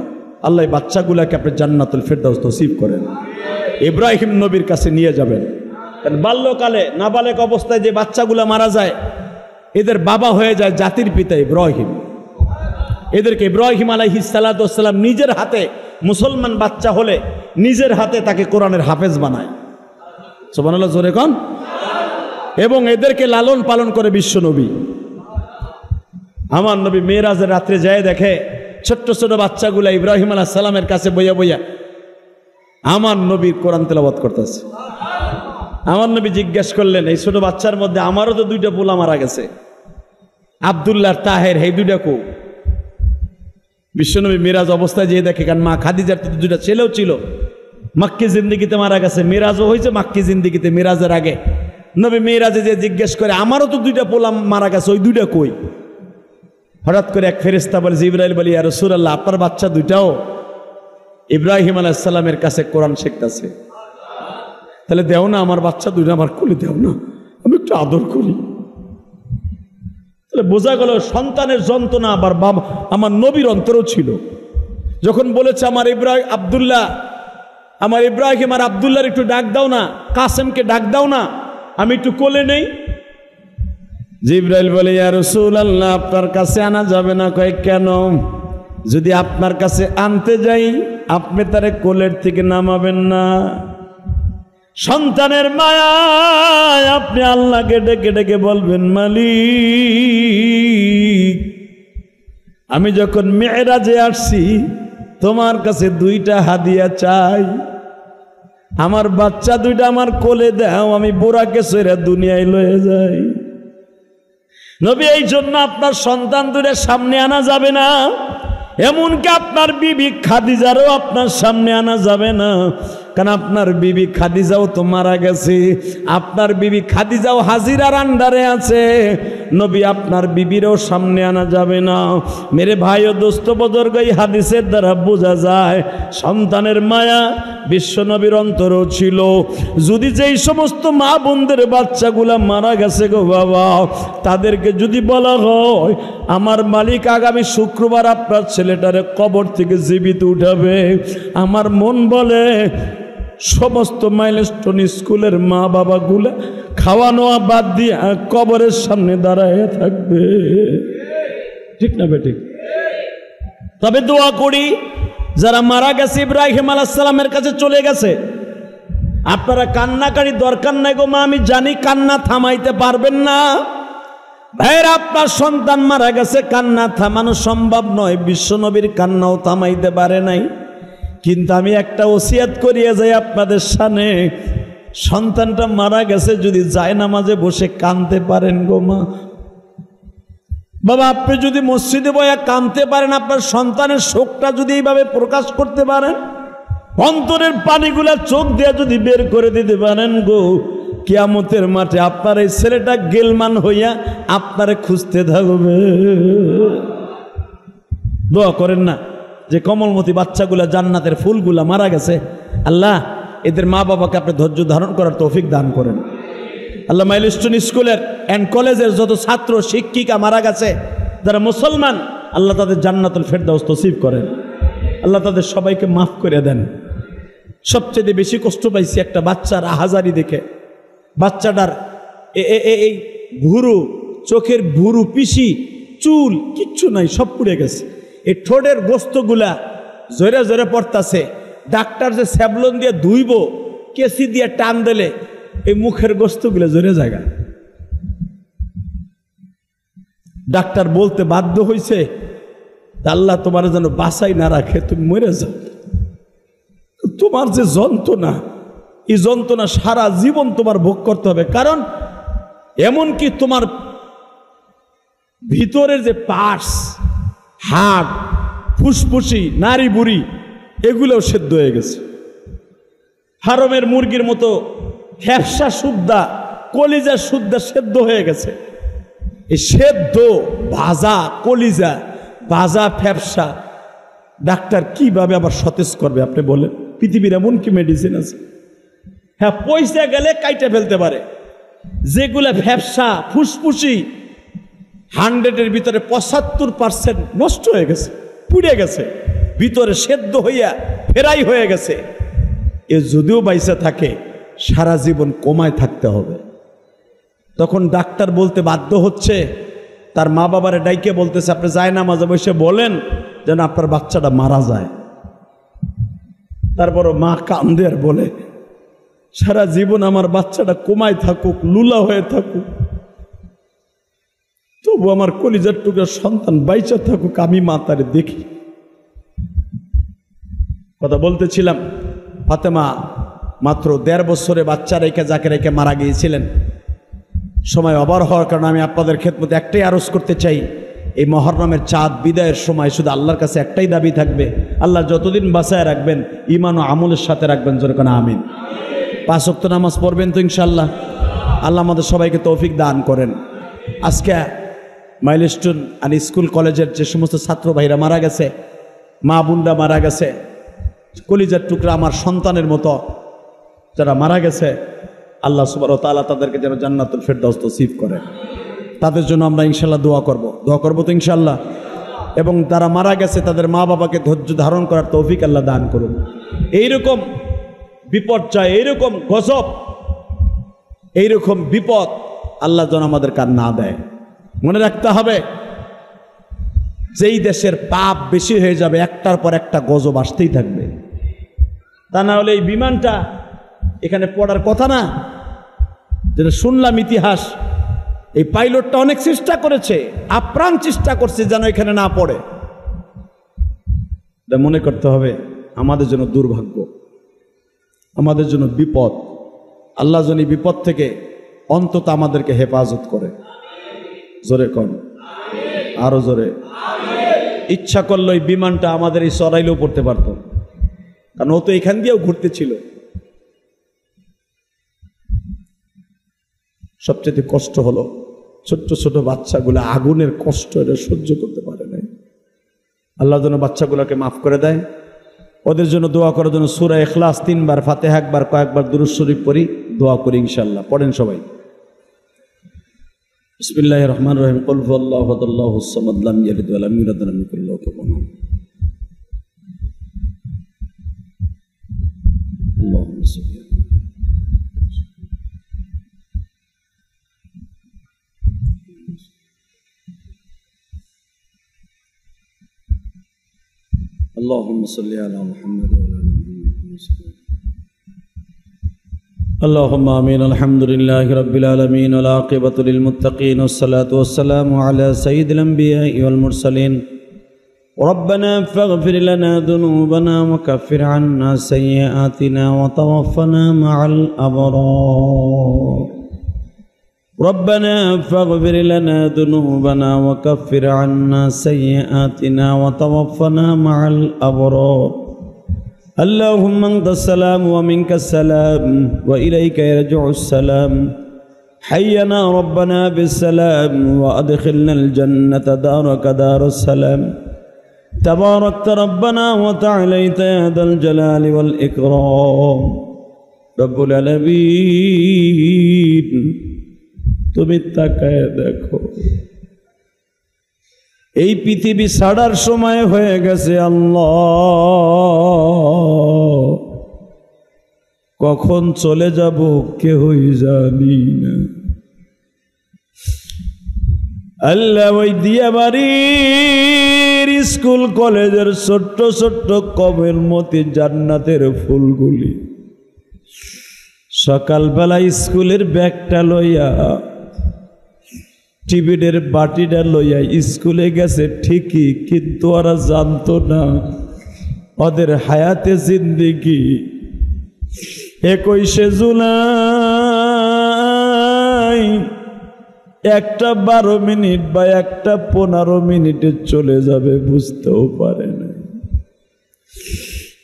আল্লাহ বাচ্চাগুলাকে আপনি জান্নাতুল ফেরদাউস নসিব করেন। ইব্রাহিম নবীর কাছে নিয়ে যাবেন। বাল্যকালে নাবালেক অবস্থায় যে বাচ্চাগুলা মারা যায়, এদের বাবা হয়ে যায় জাতির পিতা ইব্রাহিম। এদেরকে ইব্রাহিম আলাইহিস সালাতু ওয়াস সালাম নিজের হাতে, মুসলমান বাচ্চা হলে নিজের হাতে তাকে কোরআনের হাফেজ বানায়। সুবহানাল্লাহ, জোরে কোন। এবং এদেরকে লালন পালন করে বিশ্ব নবী। আমার নবী মেরাজের রাত্রে যায় দেখে ছোট্ট ছোট বাচ্চাগুলা ইব্রাহিম আলাইহিস সালামের কাছে বইয়া বইয়া আমার নবীর কোরআন তেলাওয়াত করতেছে। আমার নবী জিজ্ঞেস করলেন, এই ছোট বাচ্চার মধ্যে আমারও তো দুইটা পোলা মারা গেছে, আব্দুল্লাহ তাহের, এই দুইটা কো? বিশ্বনবী মিরাজ অবস্থায় যেয়ে দেখে, কারণ মা খাদিজার তো দুইটা ছেলেও ছিল, মাক্কি জিন্দিগিতে মারা গেছে, মিরাজও হয়েছে মাক্কি জিন্দিগিতে মিরাজের আগে। নবী মিরাজে যে জিজ্ঞেস করে, আমারও তো দুইটা পোলা মারা গেছে, ওই দুইটা কই? হঠাৎ করে এক ফেরেশতা বলে, জিবরাইল বলি, ইয়া রাসূলুল্লাহ, আপনার বাচ্চা দুইটাও ইব্রাহিম আলাইহিস সালামের কাছে কোরআন শিখতেছে। তাহলে দেও না আমার বাচ্চা দুইটা, আমার কোলে দেও না, আমি একটু আদর করি। তাহলে বোঝা গেল সন্তানের যন্ত্রণা আবার বাবা আমার নবীর অন্তরও ছিল। যখন বলেছে আমার ইব্রাহিম আর আব্দুল্লাহর একটু ডাক দাও না, কাসেমকে ডাক দাও না, আমি একটু কোলে নেই। জিবরাইল বলে, ইয়া রাসূলুল্লাহ, আপনার কাছে আনা যাবে না। কয় কেন? যদি আপনার কাছে আনতে যাই আপনি তারে কোলের থেকে নামাবেন না। সন্তানের মায়ায় আপনি আল্লাহকে ডেকে ডেকে বলবেন, মালিক, আমি যখন মেরাজে আসছি তোমার কাছে দুইটা হাদিয়া চাই, আমার বাচ্চা দুইটা আমার কোলে দাও, আমি বুড়াকে সইরা দুনিয়ায় লয়ে যাই। নবী, এই জন্য আপনার সন্তান দুইটা সামনে আনা যাবে না, এমনকি আপনার বিবি খাদিজারও আপনার সামনে আনা যাবে না, কারণ আপনার বিবি খাদিজাও তো মারা গেছে, আপনার বিবি খাদিজাও হাজিরার আন্ডারে আছে। নবী, আপনার বিবিরও সামনে আনা যাবে না। মেরে ভাই ও দোস্ত বুজুর্গ, এই হাদিসের দ্বারা বোঝা যায় সন্তানের মায়া বিশ্ব নবীর অন্তরও ছিল। যদি যেই সমস্ত মা বোনদের বাচ্চাগুলা মারা গেছে গো বাবা, তাদেরকে যদি বলা হয় আমার মালিক আগামী শুক্রবার আপনার ছেলেটারে কবর থেকে জীবিত উঠাবে, আমার মন বলে সমস্ত মাইলস্টোন স্কুলের মা বাবাগুলা খাওয়ানো বাদ দিয়ে কবরের সামনে দাঁড়ায় থাকবে। ঠিক না বেঠিক? তবে দোয়া করি যারা মারা গেছে ইব্রাহিম আলাইহিস সালামের কাছে চলে গেছে, আপনারা কান্নাকারি দরকার নাই গো মা, আমি জানি কান্না থামাইতে পারবেন না। ভাইয়ের, আপনার সন্তান মারা গেছে, কান্না থামানো সম্ভব নয়, বিশ্ব নবীর কান্নাও থামাইতে পারে নাই। কিন্তু আমি একটা ওসিয়াত করিয়ে যাই আপনাদের সামনে, সন্তানটা মারা গেছে যদি জায়নামাজে বসে কাঁদতে পারেন গো মা, বাবা, আপনি যদি মসজিদে বসে কাঁদতে পারেন, আপনার সন্তানের শোকটা যদি এইভাবে প্রকাশ করতে পারেন, অন্তরের পানিগুলা চোখ দিয়ে যদি বের করে দিতে পারেন গো, কিয়ামতের মাঠে আপনার এই ছেলেটা গেলমান হইয়া আপনারে খুঁজতে থাকবে। দোয়া করেন না যে কমলমতি বাচ্চাগুলা, জান্নাতের ফুলগুলা মারা গেছে, আল্লাহ এদের মা বাবাকে আপনি ধৈর্য ধারণ করার তৌফিক দান করেন। আল্লাহ মাইলস্টোন স্কুলের অ্যান্ড কলেজের যত ছাত্র শিক্ষিকা মারা গেছে যারা মুসলমান, আল্লাহ তাদের জান্নাতুল ফেরদাউস নসিব করেন, আল্লাহ তাদের সবাইকে মাফ করে দেন। সবচেয়ে বেশি কষ্ট পাইছি একটা বাচ্চার আহাজারি দেখে। বাচ্চাটার এই ভুরু, চোখের ভুরু, পিসি, চুল কিচ্ছু নাই, সব পুড়ে গেছে। এই ঠোঁটের গোস্তগুলা জোরে জোরে পড়তাছে। ডাক্তার যে স্যাবলন দিয়ে ধুইব, কেসি দিয়ে টান দিলে এই মুখের গোস্তগুলা জোরে জায়গা। ডাক্তার বলতে বাধ্য হয়েছে, আল্লাহ তোমার যেন বাঁচাই না রাখে, তুমি মরে যাও। তোমার যে যন্ত্রণা, এই যন্ত্রণা সারা জীবন তোমার ভোগ করতে হবে। কারণ এমনকি তোমার ভিতরের যে পার্টস, হাড়, ফুসফুসি, নাড়ি বুড়ি, এগুলোও সেদ্ধ হয়ে গেছে। হারমের মুরগির মতো ফ্যাপসা সুদ্ধা, কলিজা সুদ্ধা সেদ্ধ হয়ে গেছে। এই সেদ্ধ ভাজা কলিজা, ভাজা ফ্যাপসা ডাক্তার কিভাবে আবার সতেজ করবে আপনি বলেন? পৃথিবীর এমন কি মেডিসিন আছে? হ্যাঁ, পয়সা গেলে কাইটে ফেলতে পারে। যেগুলা ফ্যাপসা ফুসফুসি 100-এর ভিতরে 75% নষ্ট হয়ে গেছে। পুড়ে গেছে, ভিতরে সেদ্ধ হইয়া ফেরাই হয়ে গেছে। এ যদিও বাইসা থাকে সারা জীবন কোমায় থাকতে হবে। তখন ডাক্তার বলতে বাধ্য হচ্ছে, তার মা বাবারে ডাইকে বলতেছে, আপনি জায়নামাজে বসে বলেন যেন আপনার বাচ্চাটা মারা যায়। তারপরও মা কান্দে আর বলে, সারা জীবন আমার বাচ্চাটা কোমায় থাকুক, লুলা হয়ে থাকুক, তবু আমার কলিজার টুকরা সন্তান বাইচা থাকুক, আমি মা তারে দেখি। কথা বলতেছিলাম, ফাতেমা মাত্র 1.5 বছরে বাচ্চা রেখে যাকে রেখে মারা গিয়েছিলেন। সময় অবার হওয়ার কারণে আমি আপনাদের খেদমতে একটাই আরজ করতে চাই, এই মুহররমের চাঁদ বিদায়ের সময় শুধু আল্লাহর কাছে একটাই দাবি থাকবে, আল্লাহ যতদিন বাঁচায় রাখবেন ঈমান ও আমলের সাথে রাখবেন, জোরে কোন আমিন। 5 ওয়াক্ত নামাজ পড়বেন তো ইনশাআল্লাহ। আল্লাহ আমাদের সবাইকে তৌফিক দান করেন। আজকে মাইলস্টোন আর স্কুল কলেজের যে সমস্ত ছাত্র ভাইরা মারা গেছে, মা বোনরা মারা গেছে, কলিজার টুকরা আমার সন্তানের মতো যারা মারা গেছে, আল্লাহ সুবহানাহু ওয়া তাআলা তাদেরকে যেন জান্নাতুল ফেরদাউস নসিব করে। তাদের জন্য আমরা ইনশাআল্লাহ দোয়া করব তো ইনশাআল্লাহ। এবং তারা মারা গেছে তাদের মা বাবাকে ধৈর্য ধারণ করার তৌফিক আল্লাহ দান করুন। এইরকম বিপর্যয়, এইরকম গজব, এইরকম বিপদ আল্লাহ যেন আমাদের কান না দেয়। মনে রাখতে হবে, যেই দেশের পাপ বেশি হয়ে যাবে একটার পর একটা গজব আসতেই থাকবে। তা না হলে এই বিমানটা এখানে পড়ার কথা না। যেটা শুনলাম ইতিহাস, এই পাইলটটা অনেক চেষ্টা করেছে, আপ্রাণ চেষ্টা করছে যেন এখানে না পড়ে। এটা মনে করতে হবে আমাদের জন্য দুর্ভাগ্য, আমাদের জন্য বিপদ। আল্লাহ যেন এই বিপদ থেকে অন্তত আমাদেরকে হেফাজত করে। জোরে কন, আরো জোরে। ইচ্ছা করলো এই বিমানটা আমাদের এই সরাইলেও পড়তে পারতো, কারণ ও তো এখান দিয়েও ঘুরতেছিল। সবচেয়ে কষ্ট হলো ছোট্ট ছোট বাচ্চাগুলো আগুনের কষ্ট এটা সহ্য করতে পারে নাই। আল্লাহ যেন বাচ্চাগুলোকে মাফ করে দেয়। ওদের জন্য দোয়া করার জন্য সূরা ইখলাস 3 বার, ফাতিহা একবার, কয়েকবার দুরূদ শরীফ পড়ি, দোয়া করি ইনশাআল্লাহ। পড়েন সবাই। বিসমিল্লাহির রহমানির রহিম। কুল হুয়াল্লাহু আহাদ আল্লাহুস সামাদ লাম ইয়ালিদ ওয়া লাম ইউলাদ ওয়া লাম ইয়াকুল লাহু কুফুওয়ান আহাদ। আল্লাহুম্মা সাল্লি اللهم صل على محمد وعلى ال محمد. اللهم آمين. الحمد لله رب العالمين والعاقبة للمتقين والصلاة والسلام على سيد الأنبياء والمرسلين. ربنا فاغفر لنا ذنوبنا وكفر عنا سيئاتنا وتوفنا مع الأبرار. ربنا فاغفر لنا ذنوبنا وكفر عنا سيئاتنا وتوفنا مع الأبرار. اللهم أنت السلام ومنك السلام وإليك يرجع السلام. حينا ربنا بالسلام وأدخلنا الجنة دارك دار السلام. تباركت ربنا وتعاليت يا ذا الجلال والإكرام. رب العالمين তুমি তাকায় দেখো, এই পৃথিবী ছাড়ার সময় হয়ে গেছে। আল্লাহ কখন চলে যাব কেউই জানি না। আল্লাহ ওই দিয়াবাড়ির স্কুল কলেজের ছোট্ট ছোট্ট কবের মতি জান্নাতের ফুলগুলি সকালবেলা স্কুলের ব্যাগটা লইয়া, টিফিনের বাটিটা লইয়া স্কুলে গেছে ঠিকই, কিন্তু ওরা জানতো না ওদের হায়াতে জিন্দেগি 21শে জুলাই একটা 12 মিনিট বা একটা 15 মিনিটে চলে যাবে, বুঝতেও পারে না।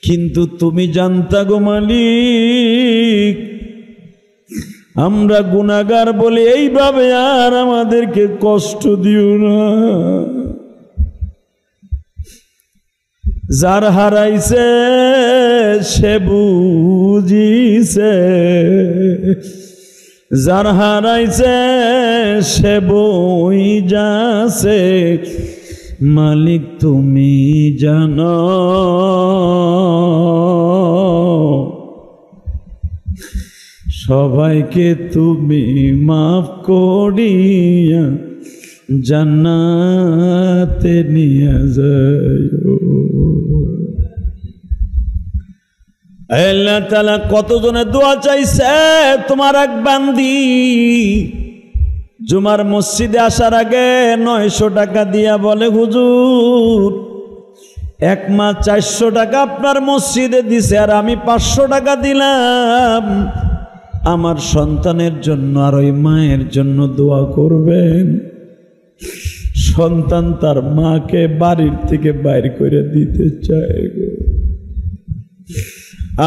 কিন্তু তুমি জানতা গো মালিক, আমরা গুনাহগার বলে এইভাবে আর আমাদেরকে কষ্ট দিও না। যার হারাইছে সে বুঝিছে, যার হারাইছে সে বই যাছে, মালিক তুমি জানো, সবাইকে তুমি মাফ করিয়া জান্নাতে নিয়ে যাও। আল্লাহ তাআলা কতজনে দোয়া চাইছে, তোমার এক বান্দি জুমার মসজিদে আসার আগে 900 টাকা দিয়া বলে, হুজুর এক মাস 400 টাকা আপনার মসজিদে দিছে, আর আমি 500 টাকা দিলাম, আমার সন্তানের জন্য আর ওই মায়ের জন্য দোয়া করবেন। সন্তান তার মাকে বাড়ির থেকে বাইর করে দিতে চায় গো।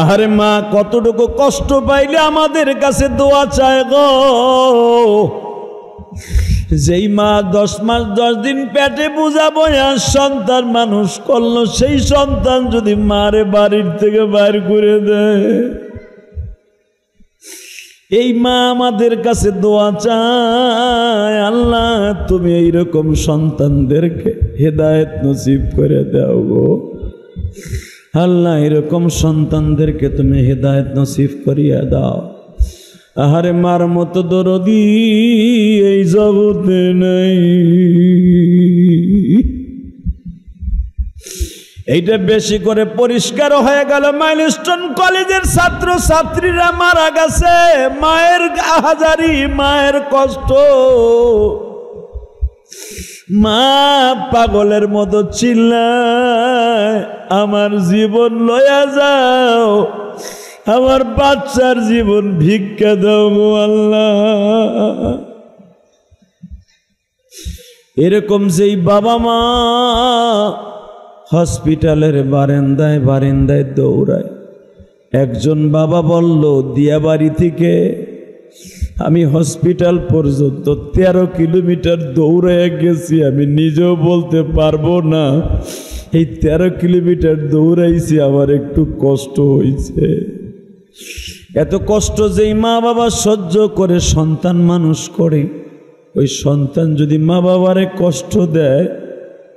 আরে মা কতটুকু কষ্ট পাইলে আমাদের কাছে দোয়া চায় গো। যেই মা 10 মাস 10 দিন পেটে বুঝাবো আর সন্তান মানুষ করলো, সেই সন্তান যদি মারে বাড়ির থেকে বাইর করে দেয়, এই মা আমাদের কাছে দোয়া চায়, আল্লাহ তুমি এইরকম সন্তানদেরকে হেদায়েত নসিব করে দাও গো। আল্লাহ এরকম সন্তানদেরকে তুমি হেদায়েত নসিব করিয়া দাও। আহারে মার মতো দরদি এই জগতে নাই। এইটা বেশি করে পরিষ্কার হয়ে গেল। মাইলস্টোন কলেজের ছাত্র ছাত্রীরা মারা গেছে, মায়ের আহাজারি, মায়ের কষ্ট। মা পাগলের মতো চিল্লায়, আমার জীবন লয়া যাও, আমার বাচ্চার জীবন ভিক্ষা দাও গো আল্লাহ। এরকম যেই বাবা মা হসপিটালের বারান্দায় বারান্দায় দৌড়ায়। একজন বাবা বলল, দিয়াবাড়ি থেকে আমি হসপিটাল পর্যন্ত 13 কিলোমিটার দৌড়ায় গেছি, আমি নিজেও বলতে পারবো না এই 13 কিলোমিটার দৌড়াইছি, আমার একটু কষ্ট হয়েছে। এত কষ্ট যেই মা বাবা সহ্য করে সন্তান মানুষ করে, ওই সন্তান যদি মা বাবারে কষ্ট দেয়,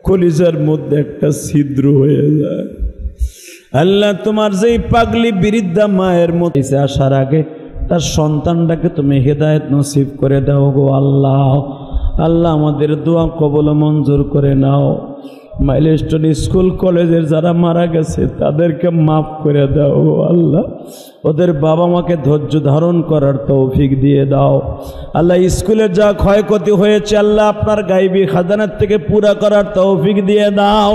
কলিজার মধ্যে একটা ছিদ্র হয়ে যায়। আল্লাহ তোমার যেই পাগলি বৃদ্ধা মায়ের মধ্যে আসার আগে তার সন্তানটাকে তুমি হেদায়েত নসিব করে দাও গো আল্লাহ। আল্লাহ আমাদের দোয়া কবুল মঞ্জুর করে নাও। মাইলস্টোন স্কুল কলেজের যারা মারা গেছে তাদেরকে মাফ করে দাও গো আল্লাহ। ওদের বাবা মাকে ধৈর্য ধারণ করার তৌফিক দিয়ে দাও আল্লাহ। স্কুলের যা ক্ষয়ক্ষতি হয়েছে আল্লাহ আপনার গায়বী খাজানার থেকে পুরা করার তৌফিক দিয়ে দাও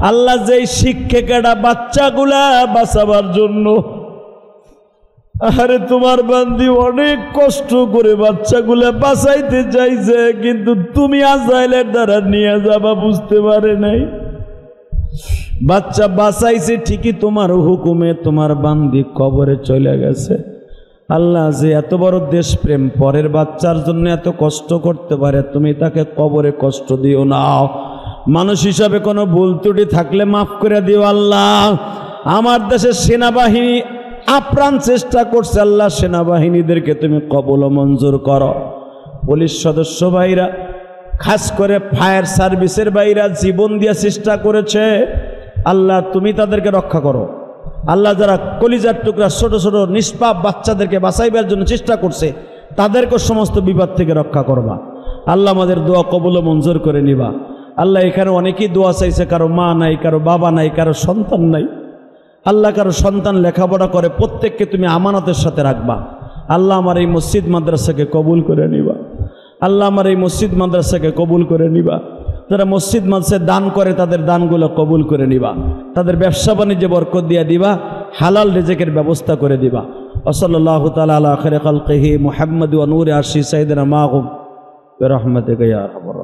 আল্লাহ। যেই শিক্ষকেরা বাচ্চাগুলা বাঁচাবার জন্য, আরে তোমার বান্দি অনেক কষ্ট করে বাচ্চাগুলা বাঁচাইতে চাইছে, কিন্তু তুমি আজরাইলের দ্বারা নিয়ে যাবা বুঝতে পারে নাই। বাচ্চা বাঁচাইছে ঠিকই, তোমার হুকুমে তোমার বান্দি কবরে চলে গেছে। আল্লাহ যে এত বড় দেশপ্রেম, পরের বাচ্চার জন্য এত কষ্ট করতে পারে, তুমি তাকে কবরে কষ্ট দিও না। মানুষ হিসাবে কোনো ভুল ত্রুটি থাকলে মাফ করে দিও আল্লাহ। আমার দেশের সেনাবাহিনী আপ্রাণ চেষ্টা করছে আল্লাহ, সেনাবাহিনীদেরকে তুমি কবুল মঞ্জুর করো। পুলিশ সদস্য ভাইরা, খাস করে ফায়ার সার্ভিসের ভাইরা জীবন দিয়ে চেষ্টা করেছে, আল্লাহ তুমি তাদেরকে রক্ষা করো আল্লাহ। যারা কলিজার টুকরা ছোট ছোট নিষ্পাপ বাচ্চাদেরকে বাঁচাইবার জন্য চেষ্টা করছে, তাদেরকে সমস্ত বিপদ থেকে রক্ষা করবা আল্লাহ। আমাদের দোয়া কবুল মঞ্জুর করে নিবা আল্লাহ। এখানে অনেকেই দোয়া চাইছে, কারো মা নাই, কারো বাবা নাই, কারো সন্তান নাই আল্লাহ। কারো সন্তান লেখাপড়া করে, প্রত্যেককে তুমি আমানতের সাথে রাখবা আল্লাহ। আমার এই মসজিদ মাদ্রাসাকে কবুল করে নিবা আল্লাহ। আমার এই মসজিদ মাদ্রাসাকে কবুল করে নিবা। যারা মসজিদ মাদ্রাসায় দান করে তাদের দানগুলো কবুল করে নিবা। তাদের ব্যবসা বাণিজ্যে বরকত দিয়ে দিবা, হালাল রিজেকের ব্যবস্থা করে দিবা। ওয়াসাল্লাল্লাহু তাআলা আলা খায়রি খালকিহি মুহাম্মদ ওয়া নূরি আরশি সাইয়্যিদিনা মাহুম বিরহমাতিকা ইয়া আরহামার